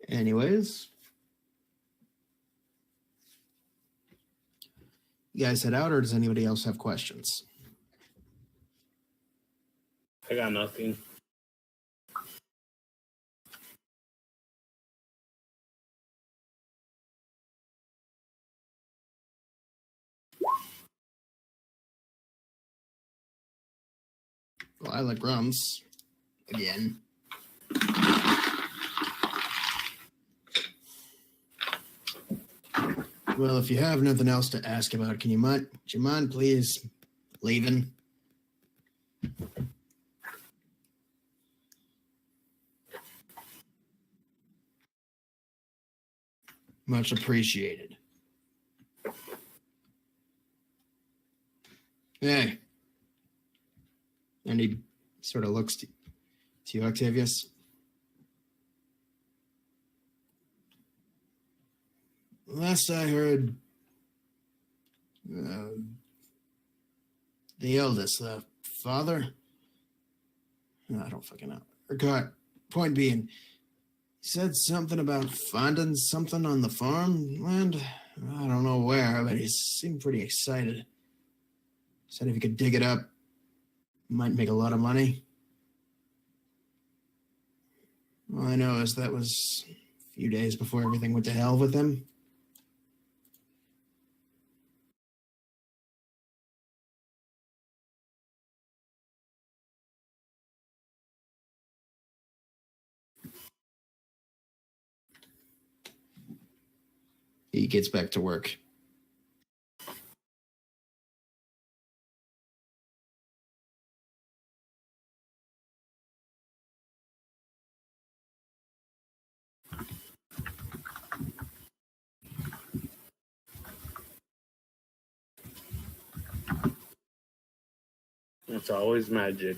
Anyways, you guys head out, or does anybody else have questions? I got nothing. Well, I like grumps. Again. Well, if you have nothing else to ask about, would you mind please leaving? Much appreciated. Hey. And he sort of looks to you, Octavius. Last I heard, the eldest, the father, I don't fucking know. Forgot. Point being, he said something about finding something on the farmland. I don't know where, but he seemed pretty excited. Said if he could dig it up, might make a lot of money. All I know is that was a few days before everything went to hell with him. He gets back to work. It's always magic.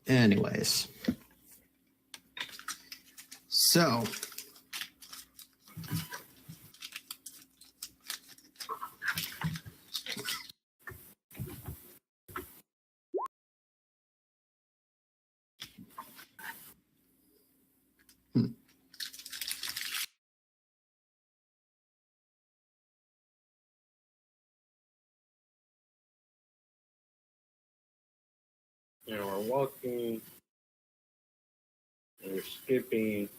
Anyways. So. You know, we're walking, and we're skipping,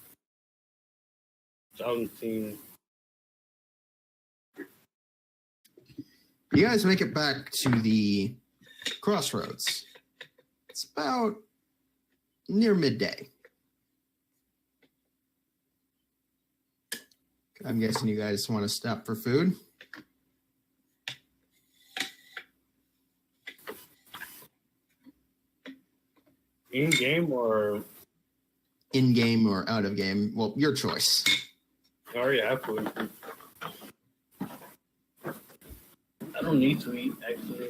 jogging. You guys make it back to the crossroads. It's about near midday. I'm guessing you guys want to stop for food. In game or In game or out of game? Well, your choice. I already have food. I don't need to eat, actually.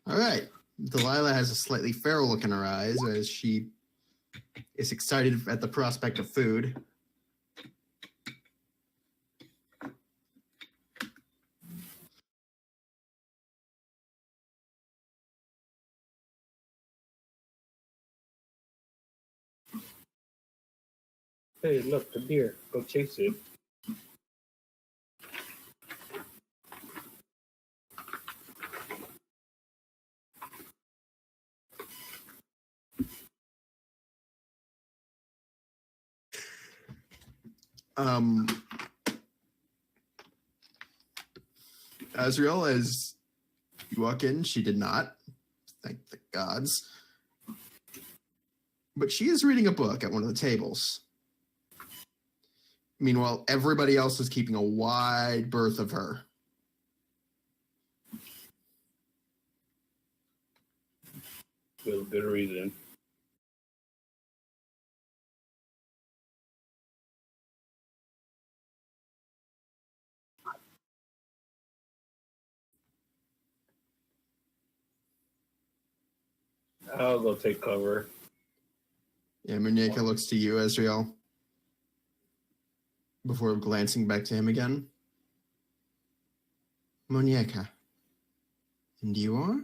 All right. Delilah has a slightly feral look in her eyes as she is excited at the prospect of food. Hey, look, the deer. Go chase it. Azrael, as you walk in, she did not. Thank the gods. But she is reading a book at one of the tables. Meanwhile, everybody else is keeping a wide berth of her. With good reason. I'll go take cover. Yeah, Muñeca looks to you, Azrael, before glancing back to him again. Muñeca. And you are?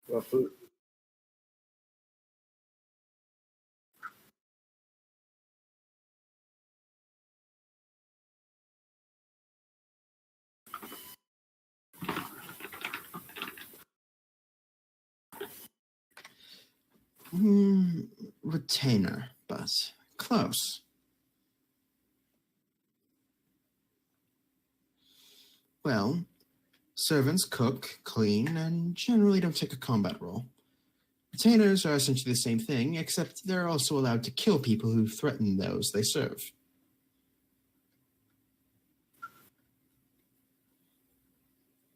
What food? Retainer, but close. Well, servants cook, clean, and generally don't take a combat role. Retainers are essentially the same thing, except they're also allowed to kill people who threaten those they serve.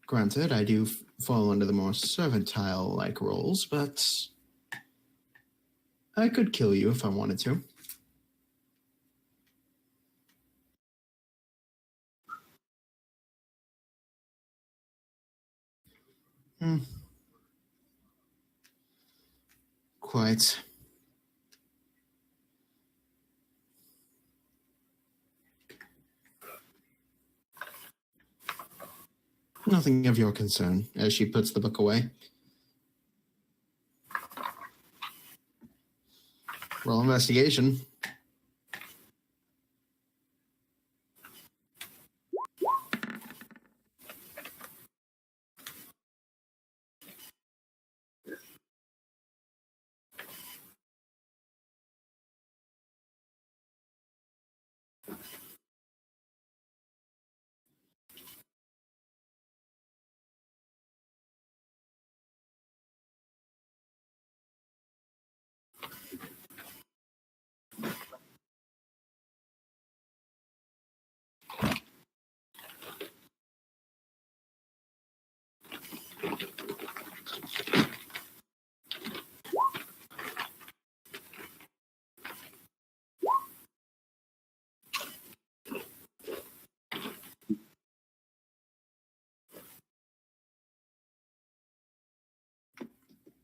Granted, I do fall under the more servitile-like roles, but I could kill you if I wanted to. Quite. Nothing of your concern, as she puts the book away. Roll investigation.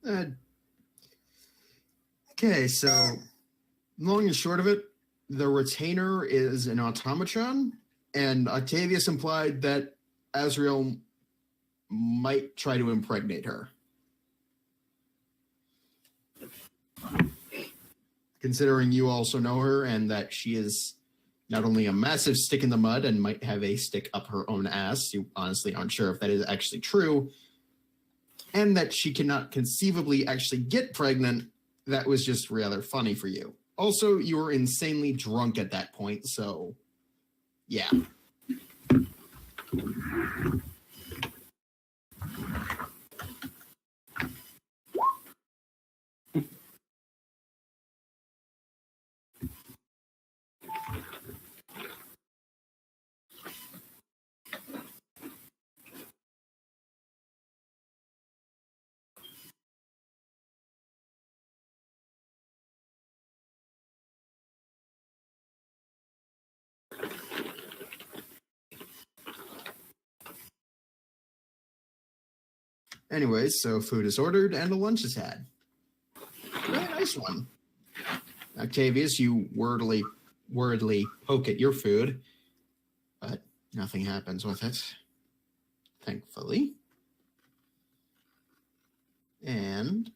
Uh, okay, so long and short of it, the retainer is an automaton, and Octavius implied that Azrael might try to impregnate her. Considering you also know her and that she is not only a massive stick in the mud and might have a stick up her own ass, you honestly aren't sure if that is actually true, and that she cannot conceivably actually get pregnant, that was just rather funny for you. Also, you were insanely drunk at that point, so yeah. Anyways, so food is ordered and a lunch is had. Very nice one. Octavius, you wordly poke at your food, but nothing happens with it, thankfully. And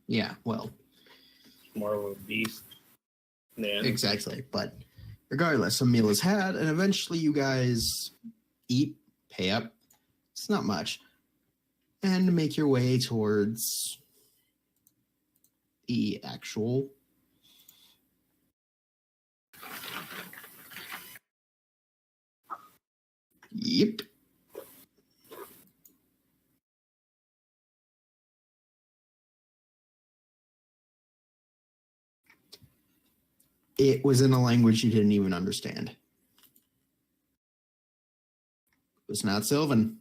yeah, well, More of a beast. Man. exactly. But regardless, a meal is had, and eventually you guys eat, pay up. It's not much. And make your way towards the actual Yep. It was in a language you didn't even understand. It was not Sylvan.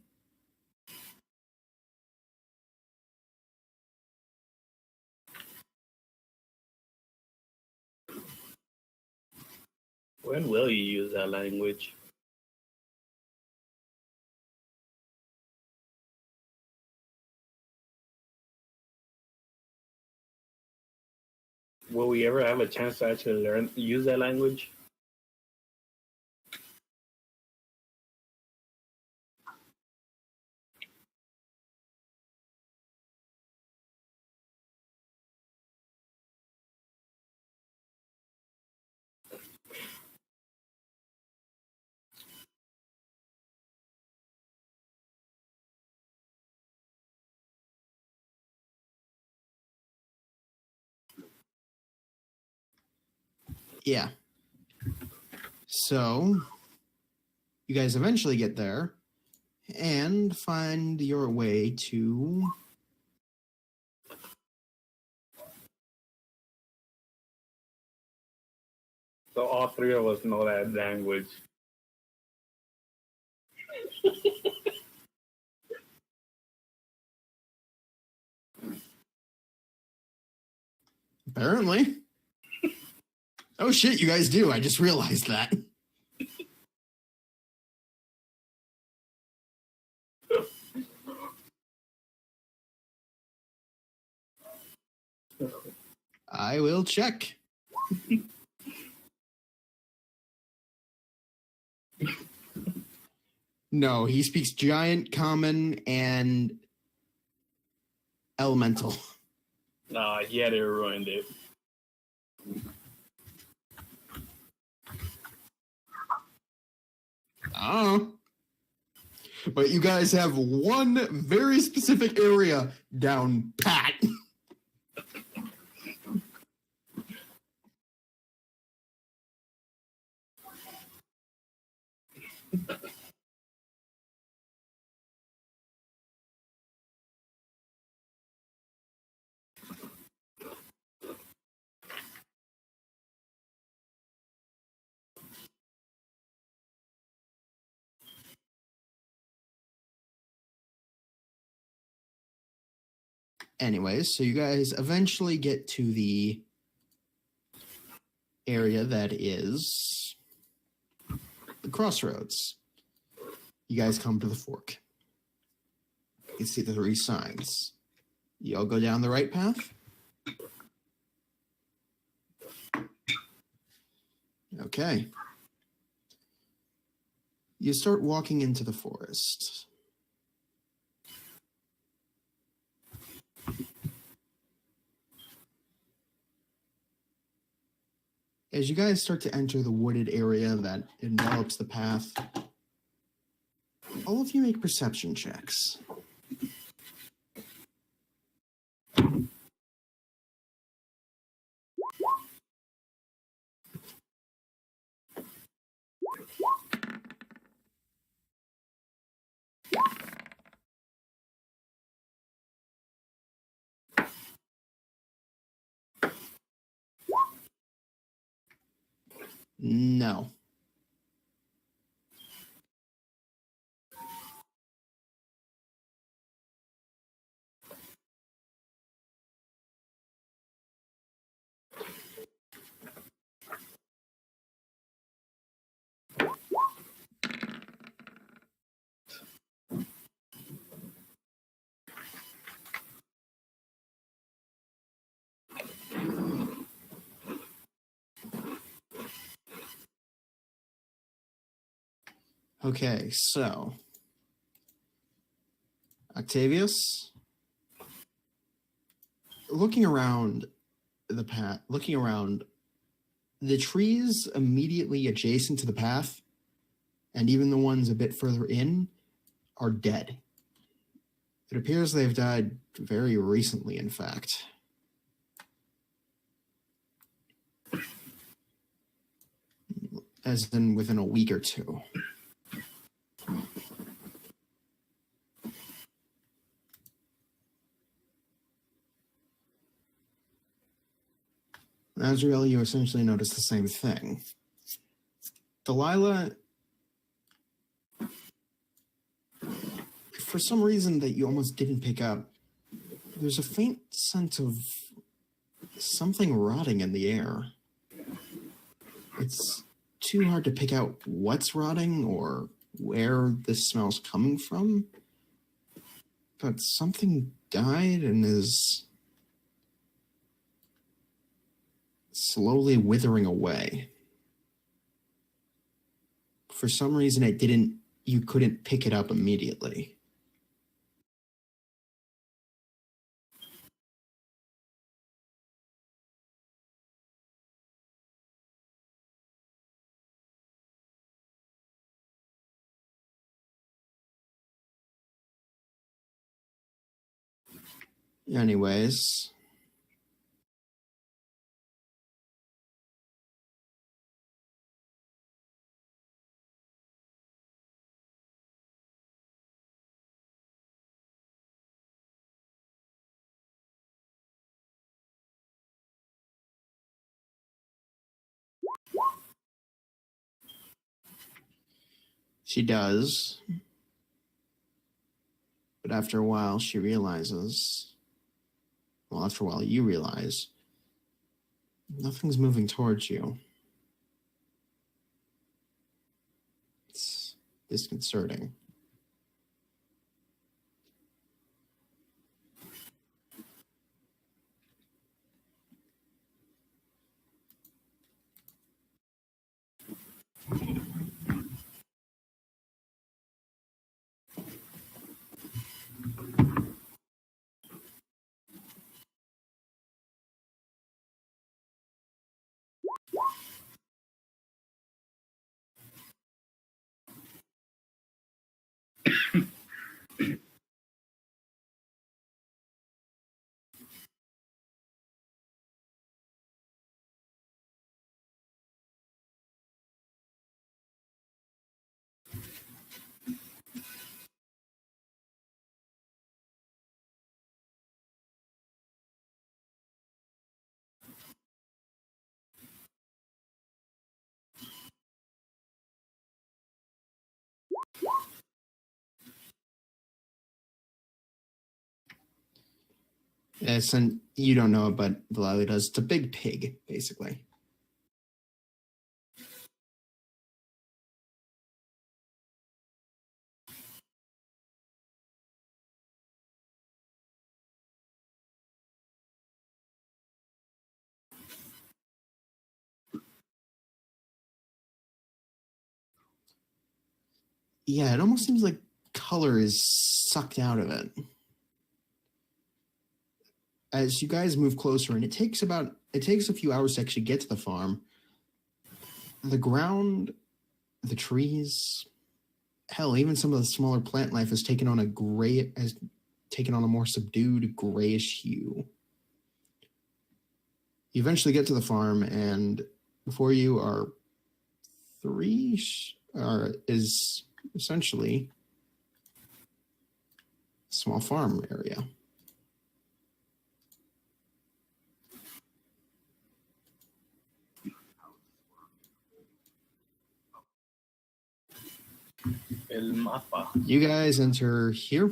When will you use that language? Will we ever have a chance to actually use that language? Yeah. So you guys eventually get there and find your way to So all three of us know that language. apparently. Oh shit, you guys do. I just realized that. I will check. No, he speaks giant, common, and elemental. Nah, he had it ruined it. Oh. But you guys have one very specific area down pat. Anyways, so you guys eventually get to the area that is the crossroads. You guys come to the fork. You see the 3 signs. You all go down the right path? Okay. You start walking into the forest. As you guys start to enter the wooded area that envelops the path, all of you make perception checks. No. Okay, so Octavius, looking around the path, the trees immediately adjacent to the path, and even the ones a bit further in, are dead. It appears they've died very recently, in fact. As in within a week or two. Azrael, you essentially notice the same thing. Delilah, for some reason that you almost didn't pick up, there's a faint sense of something rotting in the air. It's too hard to pick out what's rotting or where this smell's coming from, but something died and is slowly withering away. For some reason, you couldn't pick it up immediately. Anyways, she does. But after a while, she realizes, well, after a while, you realize nothing's moving towards you. It's disconcerting. And you don't know it, but Valali does. It's a big pig, basically. Yeah, it almost seems like color is sucked out of it. As you guys move closer, and it takes a few hours to actually get to the farm. The ground, the trees, hell, even some of the smaller plant life has taken on a more subdued grayish hue. You eventually get to the farm, and before you are is essentially a small farm area. El mapa. You guys enter here.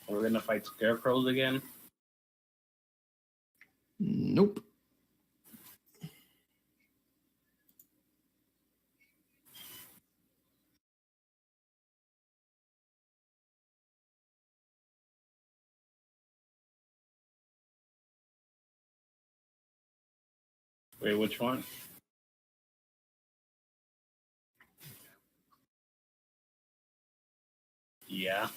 We're gonna fight scarecrows again. Nope. Wait, which one? Yeah.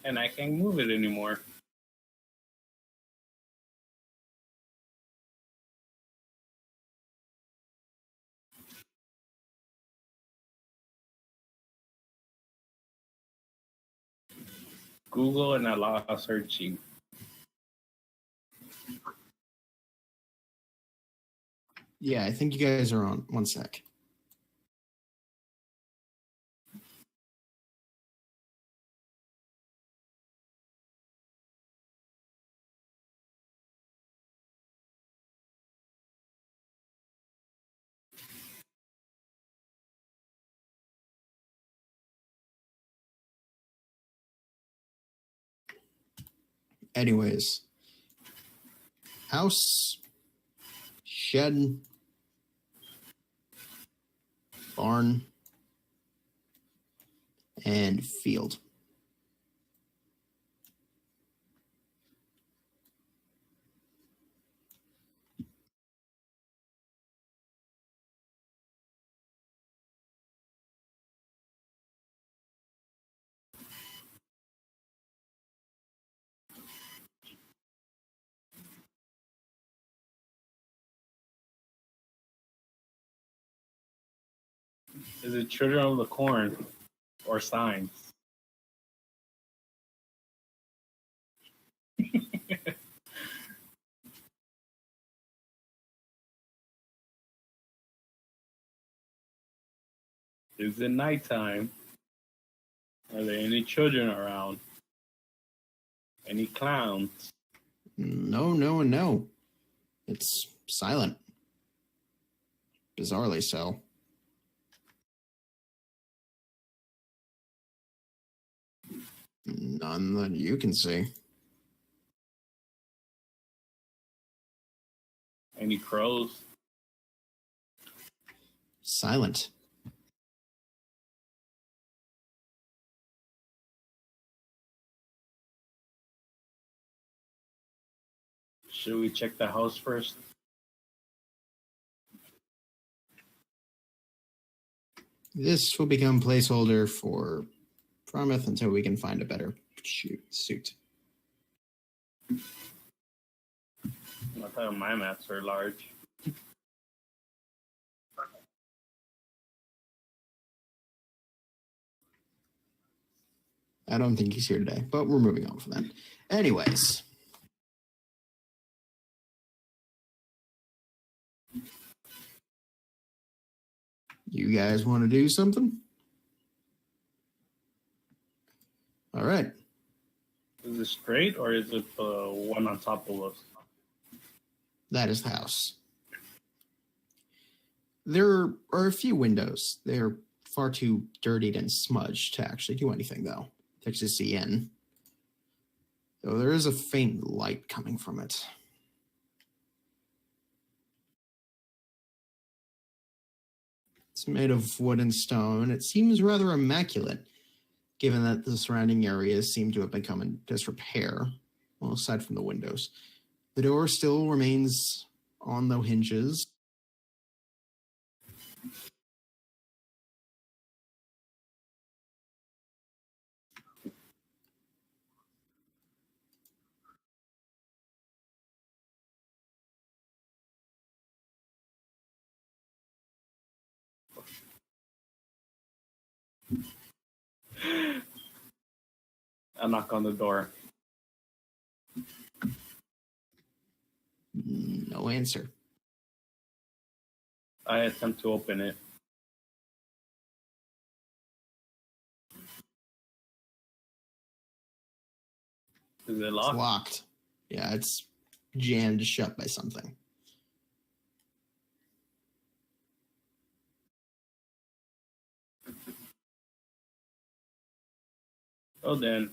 And I can't move it anymore. Google and I lost searching. Yeah, I think you guys are on. One sec. Anyways, house, shed, barn, and field. Is it Children of the Corn or Signs? Is it nighttime? Are there any children around? Any clowns? No, no, and no. It's silent. Bizarrely so. None that you can see. Any crows? Silent. Should we check the house first? This will become placeholder for Promise until we can find a better suit. I thought my maps are large. I don't think he's here today, but we're moving on from that. Anyways. You guys want to do something? All right. Is it straight or is it the one on top of us? That is the house. There are a few windows. They're far too dirtied and smudged to actually do anything, though. To actually see in. Though there is a faint light coming from it. It's made of wood and stone. It seems rather immaculate, given that the surrounding areas seem to have become in disrepair, well, aside from the windows. The door still remains on the hinges. I knock on the door. No answer. I attempt to open it. Is it It's locked? locked. Yeah, it's jammed shut by something. Oh, then.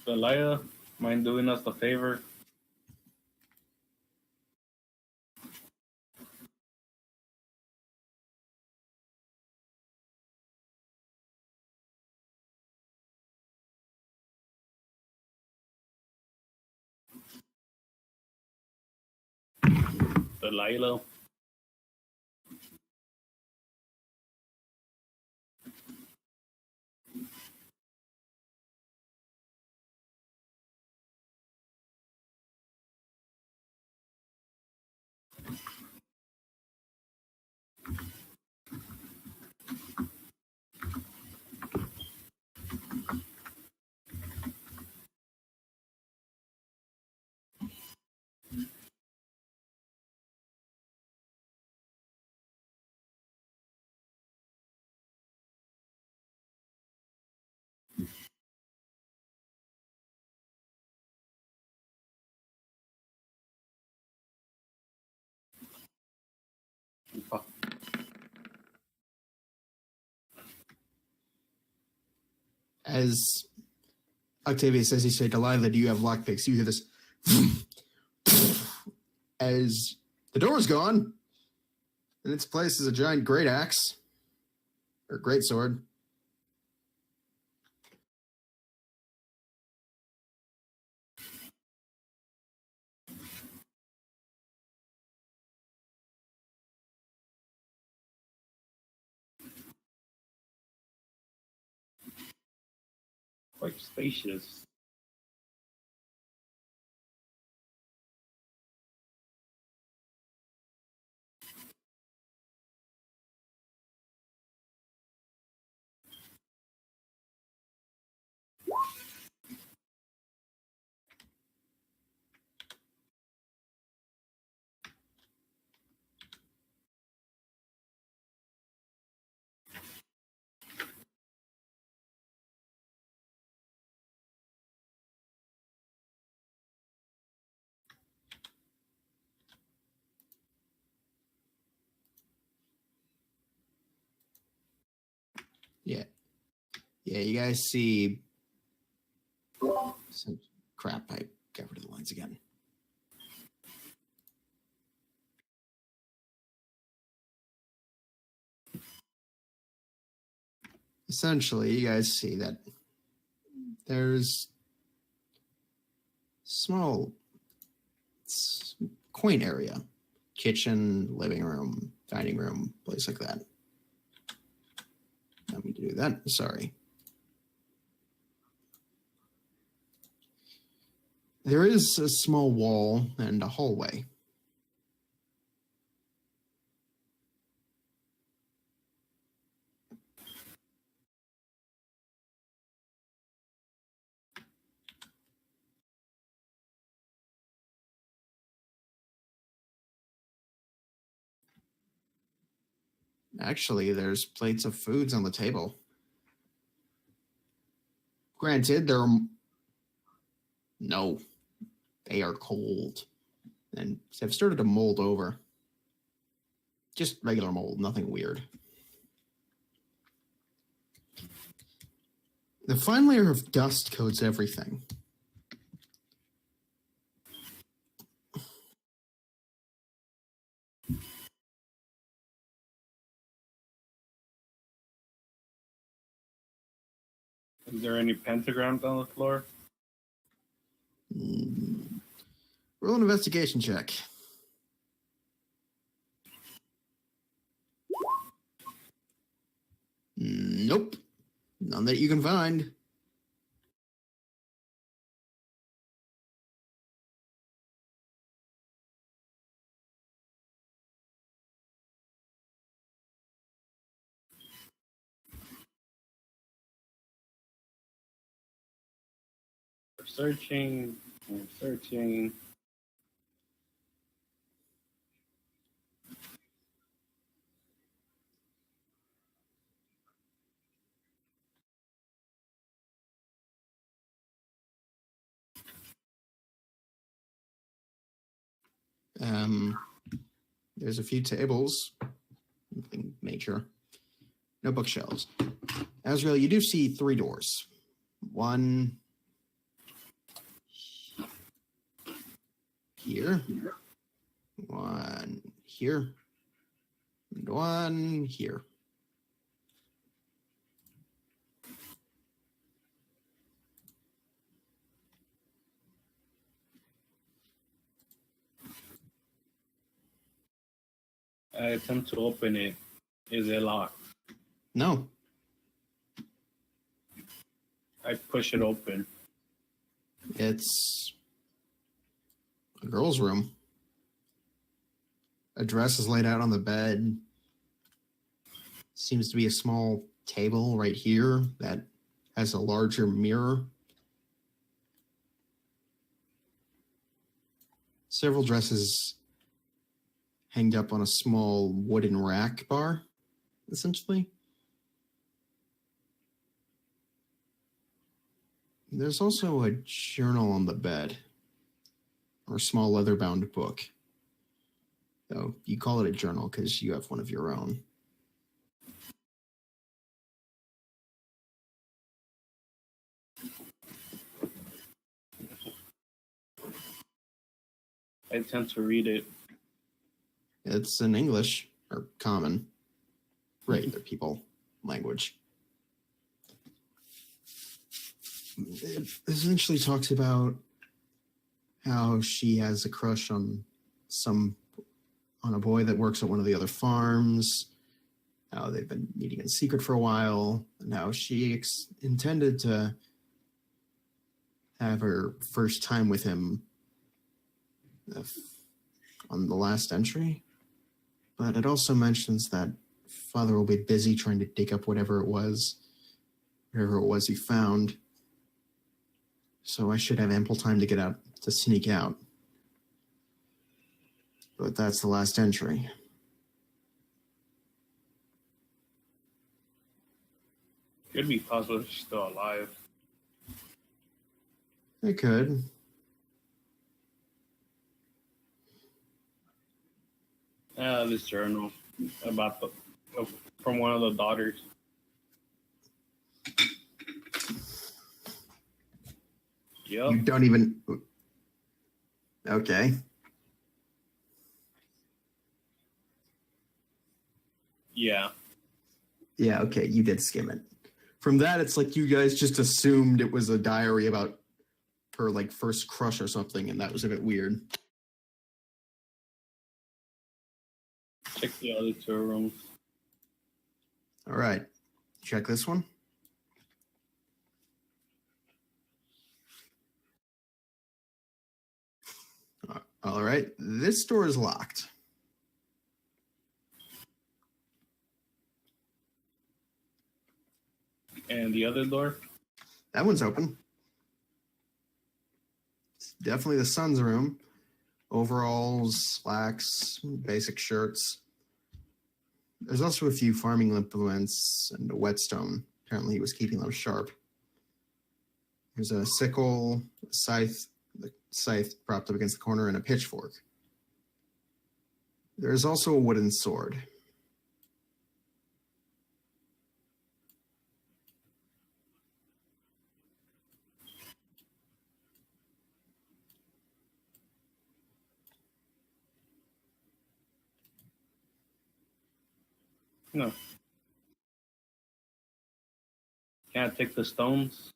Delilah, mind doing us the favor? Delilah. As Octavia says, he said, Delilah, do you have lockpicks? You hear this as the door's gone. In its place is a giant great axe. Or great sword. Quite spacious. Yeah. Yeah, you guys see some crap. I got rid of the lines again. Essentially, you guys see that there's small, quaint area. Kitchen, living room, dining room, place like that. Not me to do that. Sorry. There is a small wall and a hallway. Actually, there's plates of foods on the table. Granted, no, they are cold and have started to mold over. Just regular mold, nothing weird. The fine layer of dust coats everything. Is there any pentagrams on the floor? Roll an investigation check. Nope. None that you can find. We're searching. We're searching. There's a few tables. Nothing major. No bookshelves. Azrael, you do see 3 doors. One here. One here. And one here. I attempt to open it. Is it locked? No. I push it open. It's a girl's room. A dress is laid out on the bed. Seems to be a small table right here that has a larger mirror. Several dresses hanged up on a small wooden rack bar, essentially. There's also a journal on the bed, or a small leather-bound book. Though you call it a journal because you have one of your own. I attempt to read it. It's in English, or common, regular people language. It essentially talks about how she has a crush on a boy that works at one of the other farms, how they've been meeting in secret for a while, and how she intended to have her first time with him on the last entry. But it also mentions that father will be busy trying to dig up whatever it was he found. So I should have ample time to sneak out. But that's the last entry. Could be possible she's still alive. It could. This journal about from one of the daughters. Yep. You don't even... Okay. Yeah. Yeah, okay, you did skim it. From that, it's like you guys just assumed it was a diary about her, like, first crush or something, and that was a bit weird. Check the other 2 rooms. All right. Check this one. All right. This door is locked. And the other door? That one's open. It's definitely the son's room. Overalls, slacks, basic shirts. There's also a few farming implements and a whetstone. Apparently he was keeping them sharp. There's a sickle, the scythe propped up against the corner, and a pitchfork. There's also a wooden sword. No. Can't take the stones.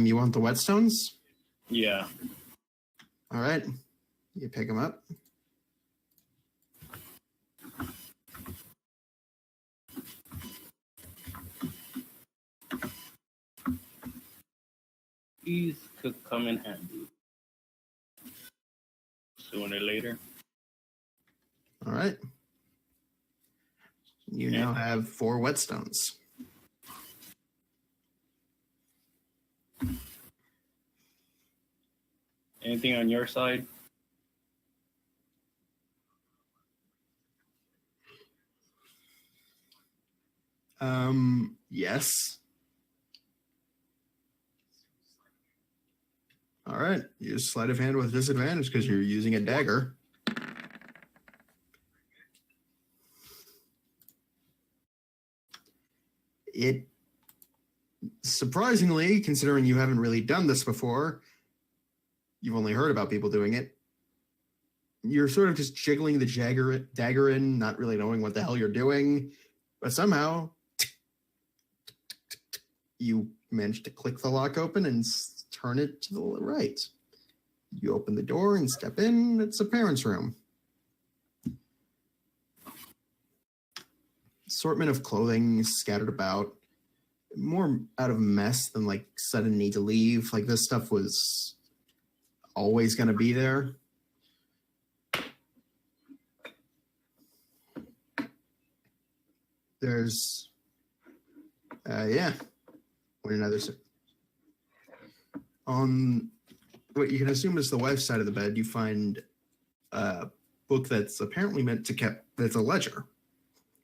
You want the whetstones? Yeah. All right. You pick them up. These could come in handy sooner or later. All right. You now have 4 whetstones. Anything on your side? Yes. All right. You use sleight of hand with disadvantage because you're using a dagger. It, surprisingly, considering you haven't really done this before, you've only heard about people doing it, you're sort of just jiggling the dagger in, not really knowing what the hell you're doing, but somehow you manage to click the lock open and turn it to the right. You open the door and step in. It's a parent's room. Assortment of clothing scattered about, more out of mess than like sudden need to leave. Like this stuff was always going to be there. There's, yeah, one another. On what you can assume is the wife's side of the bed, you find a book that's apparently that's a ledger,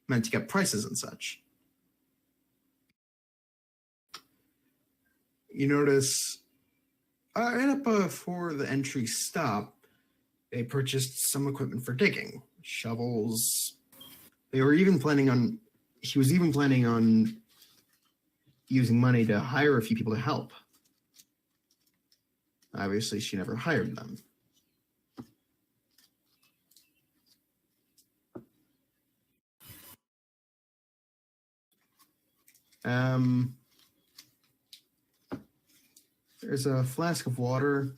meant to get prices and such. You notice, right up before the entry stop, they purchased some equipment for digging, shovels. He was even planning on using money to hire a few people to help. Obviously, she never hired them. There's a flask of water,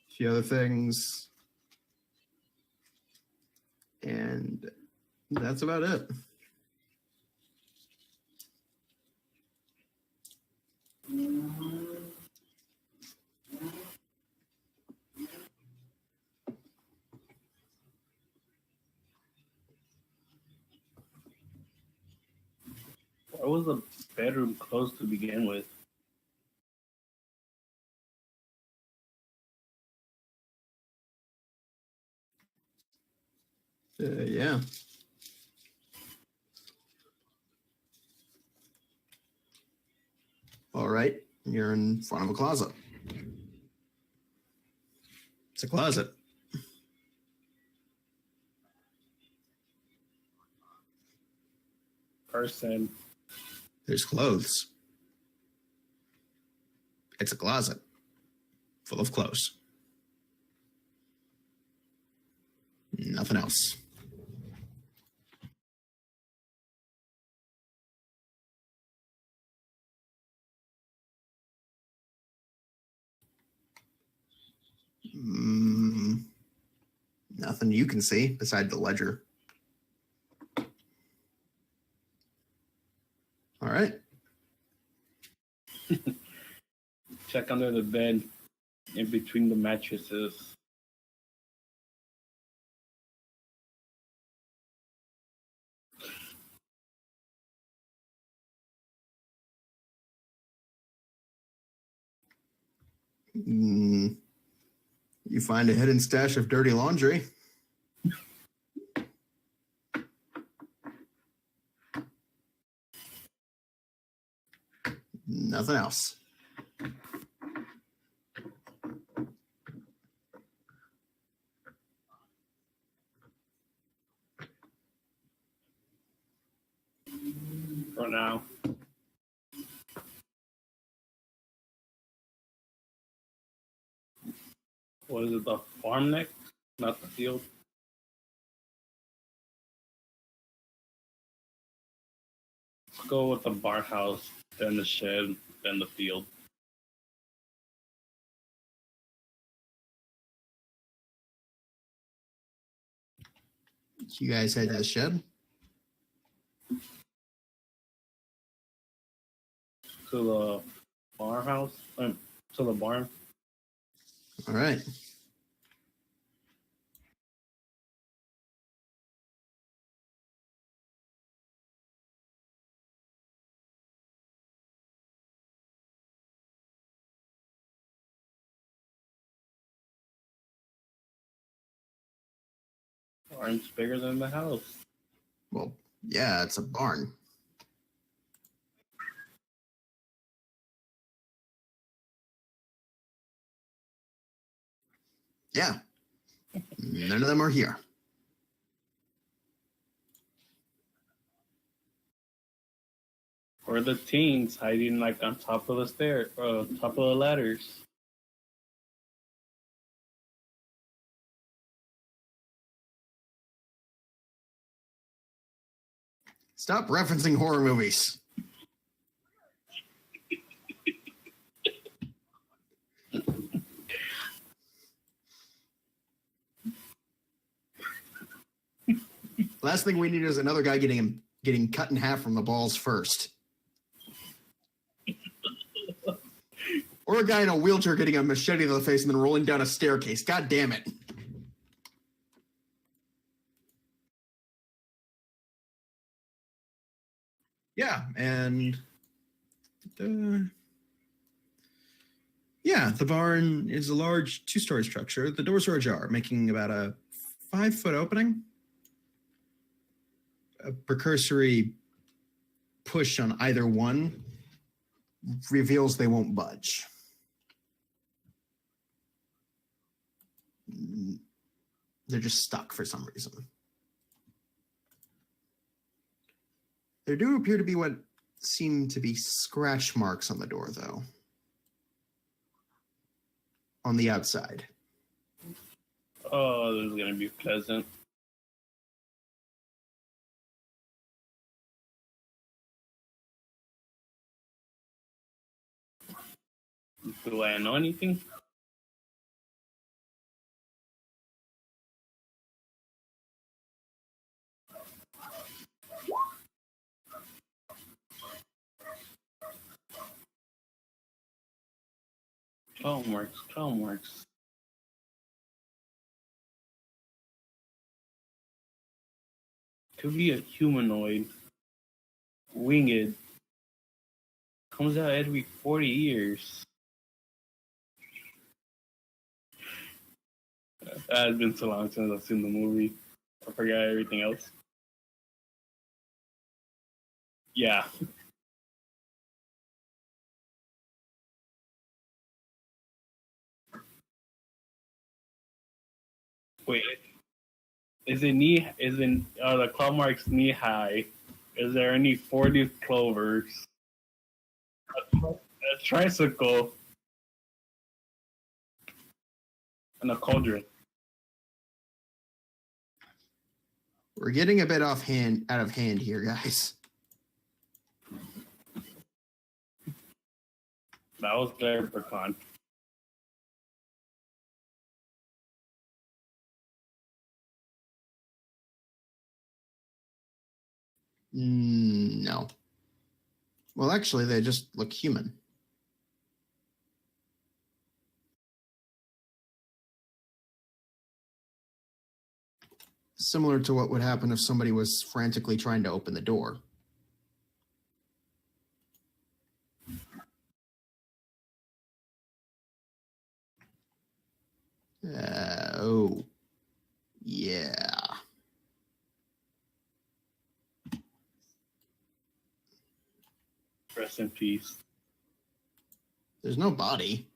a few other things, and that's about it. Why was the bedroom closed to begin with? Yeah. All right, you're in front of a closet. It's a closet. Person. There's clothes. It's a closet full of clothes. Nothing else. Nothing you can see beside the ledger. All right. Check under the bed, in between the mattresses. You find a hidden stash of dirty laundry. Nothing else. For now. What is it, the farm next? Not the field? Let's go with the barn house, then the shed, then the field. You guys head to the shed? To the barn house? To the barn. All right. Barn's bigger than the house. Well, yeah, it's a barn. Yeah. None of them are here. Or the teens hiding like on top of the top of the ladders. Stop referencing horror movies. Last thing we need is another guy getting cut in half from the balls first. Or a guy in a wheelchair getting a machete to the face and then rolling down a staircase. God damn it. Yeah, and the barn is a large 2-story structure. The doors are ajar, making about a 5-foot opening. A precursory push on either one reveals they won't budge. They're just stuck for some reason. There do appear to be what seem to be scratch marks on the door, though. On the outside. Oh, this is gonna be pleasant. Do I know anything? Homeworks. Could be a humanoid. Winged. Comes out every 40 years. It's been so long since I've seen the movie. I forgot everything else. Yeah. Wait. The claw marks knee high? Is there any 40 clovers? A tricycle. And a cauldron. We're getting a bit out of hand here, guys. That was their pecan. No. Well, actually, they just look human. Similar to what would happen if somebody was frantically trying to open the door. Oh. Yeah. Rest in peace. There's no body.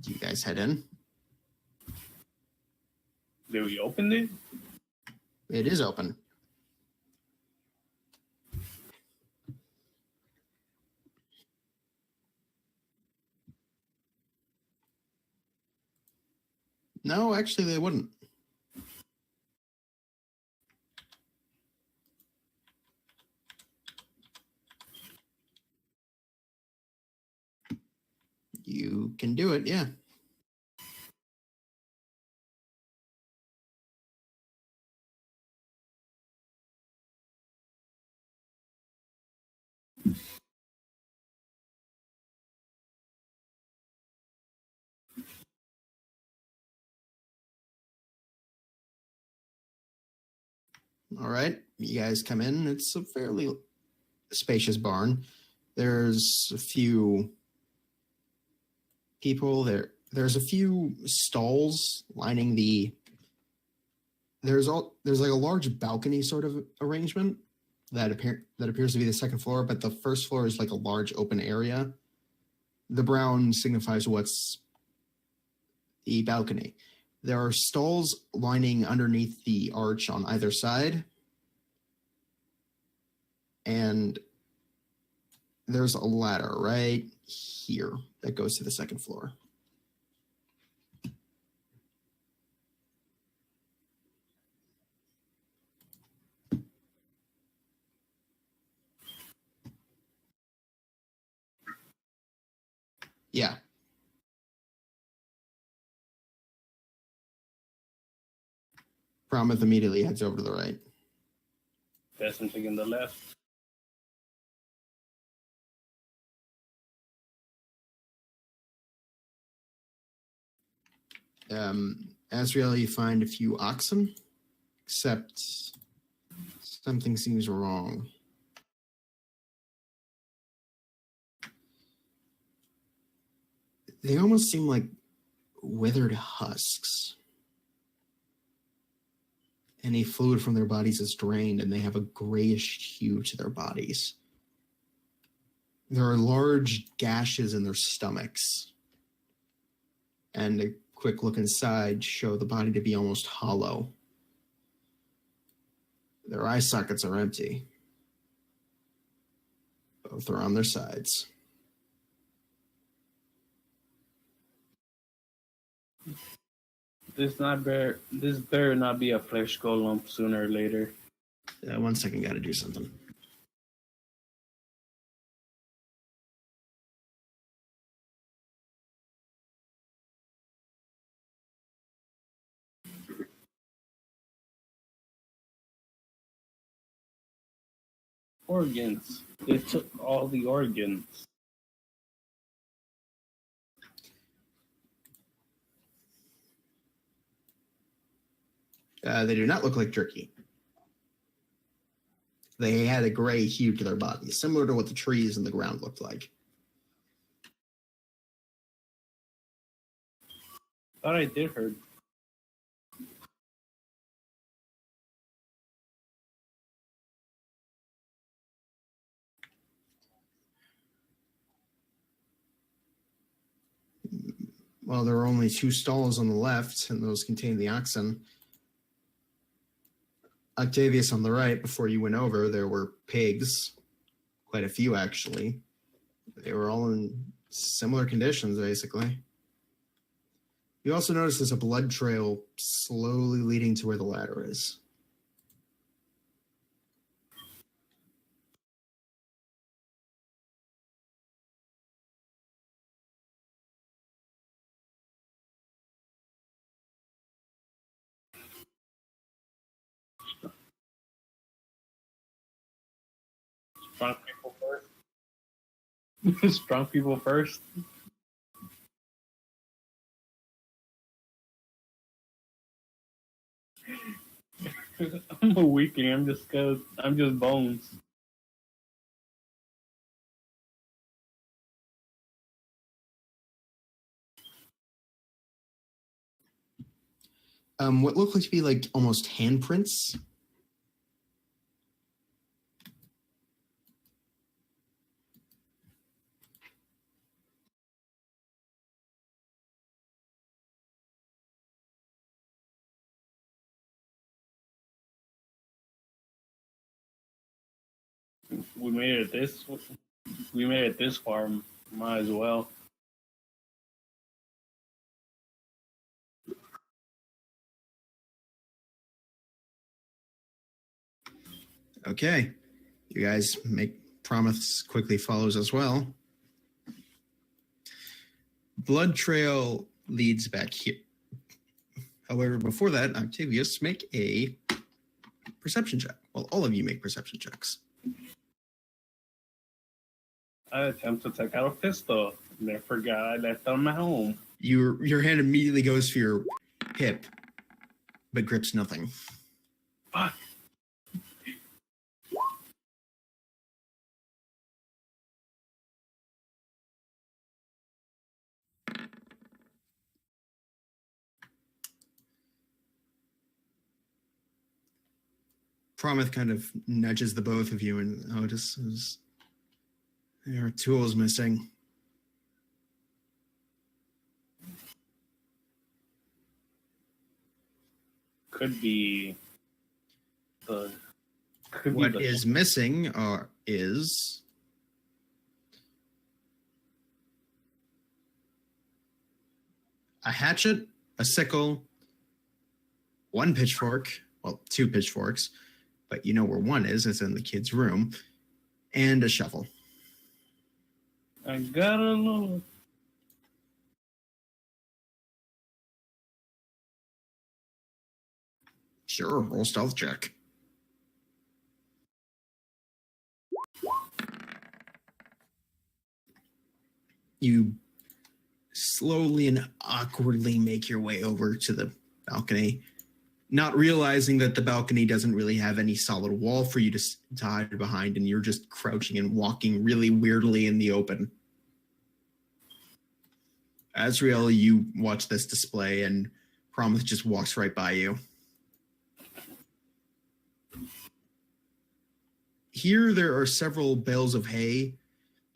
Do you guys head in? Did we open it? It is open. No, actually, they wouldn't. You can do it, yeah. All right, you guys come in. It's a fairly spacious barn. There's a few people there. There's a few stalls lining the. There's like a large balcony sort of arrangement that appears to be the second floor, but the first floor is like a large open area. The brown signifies what's the balcony. There are stalls lining underneath the arch on either side. And there's a ladder right here that goes to the second floor. Yeah. Promise immediately heads over to the right. That's I'm taking the left. Azrael, you find a few oxen, except something seems wrong. They almost seem like withered husks. Any fluid from their bodies is drained, and they have a grayish hue to their bodies. There are large gashes in their stomachs, and a quick look inside show the body to be almost hollow. Their eye sockets are empty. Both are on their sides. This better not be a flesh golem sooner or later. 1 second, gotta do something. Organs. They took all the organs. They do not look like jerky. They had a gray hue to their bodies, similar to what the trees in the ground looked like. Thought I did hurt. Well, there are only 2 stalls on the left, and those contain the oxen. Octavius, on the right, before you went over, there were pigs. Quite a few, actually. They were all in similar conditions, basically. You also notice there's a blood trail slowly leading to where the ladder is. Strong people first. Strong people first. I'm a weakling. I'm just bones. what look like to be like almost handprints. We made it this. We made it this far. Might as well. Okay. You guys make Promise quickly follows as well. Blood trail leads back here. However, before that, Octavius, make a perception check. Well, all of you make perception checks. I attempt to take out a pistol, and then forgot I left on my home. Your hand immediately goes for your hip, but grips nothing. Fuck. Promise kind of nudges the both of you and notices there are tools missing. Could be the. What is missing is a hatchet, a sickle, one pitchfork, well, two pitchforks, but you know where one is, it's in the kid's room, and a shovel. I gotta look. Sure, roll stealth check. You slowly and awkwardly make your way over to the balcony, not realizing that the balcony doesn't really have any solid wall for you to hide behind, and you're just crouching and walking really weirdly in the open. Azrael, you watch this display, and Promise just walks right by you. Here, there are several bales of hay.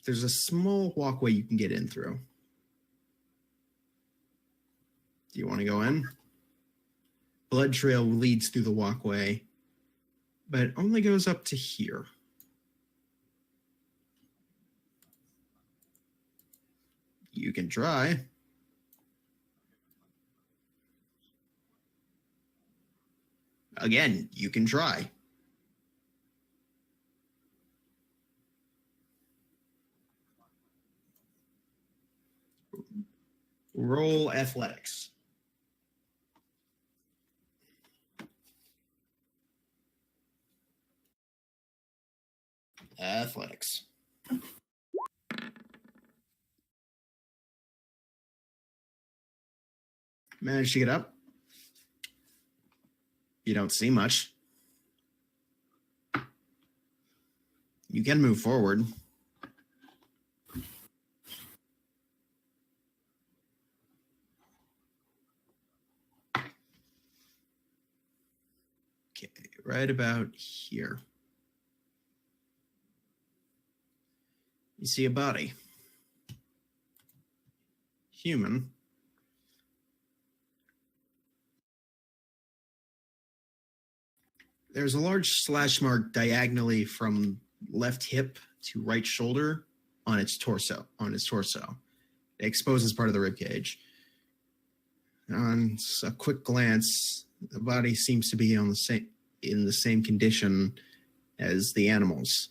There's a small walkway you can get in through. Do you want to go in? Blood trail leads through the walkway, but only goes up to here. You can try. Again, you can try. Roll athletics. Athletics. Managed to get up. You don't see much. You can move forward. Okay, right about here. You see a body. Human. There's a large slash mark diagonally from left hip to right shoulder on its torso. It exposes part of the rib cage. On a quick glance, the body seems to be in the same condition as the animals.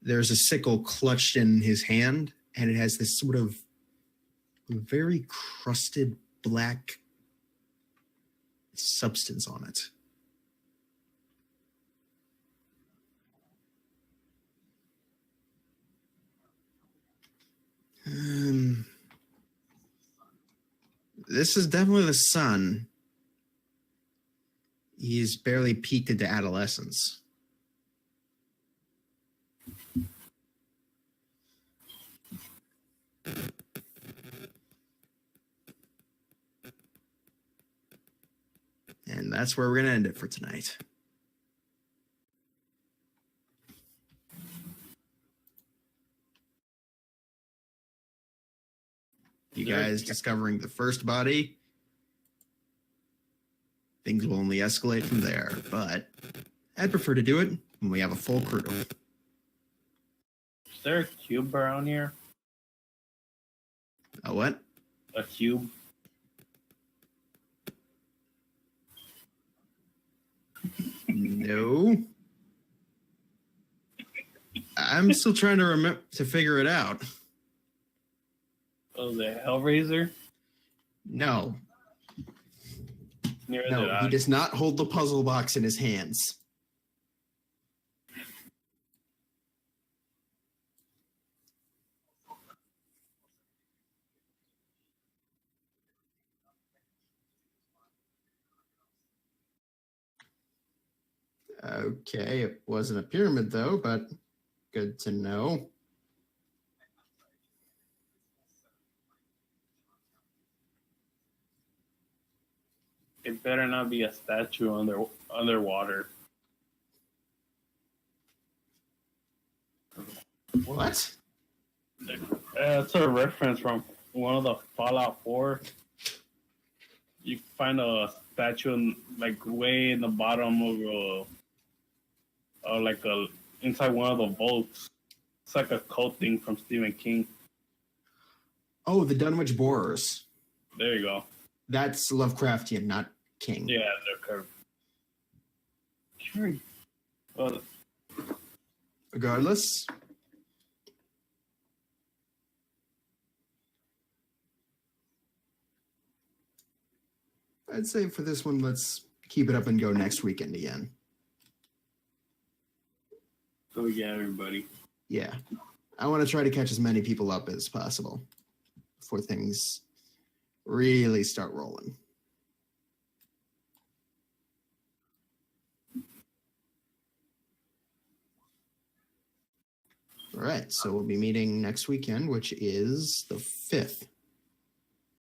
There's a sickle clutched in his hand, and it has this sort of very crusted black substance on it. This is definitely the son. He's barely peaked into adolescence. And that's where we're going to end it for tonight. You guys discovering the first body, things will only escalate from there. But I'd prefer to do it when we have a full crew. Is there a cube around here? A what? A cube? No. I'm still trying to remember to figure it out. Oh, the Hellraiser? No. Near No, the he does not hold the puzzle box in his hands. Okay, it wasn't a pyramid though, but good to know. It better not be a statue underwater. What? It's a reference from one of the Fallout 4. You find a statue like way in the bottom of inside one of the vaults. It's like a cult thing from Stephen King. Oh, the Dunwich Borers. There you go. That's Lovecraftian, not King. Yeah, they're curved. Sure. Well, Regardless, I'd say for this one, let's keep it up and go next weekend again. so yeah, everybody. Yeah. I want to try to catch as many people up as possible before things really start rolling. All right, so we'll be meeting next weekend, which is the 5th.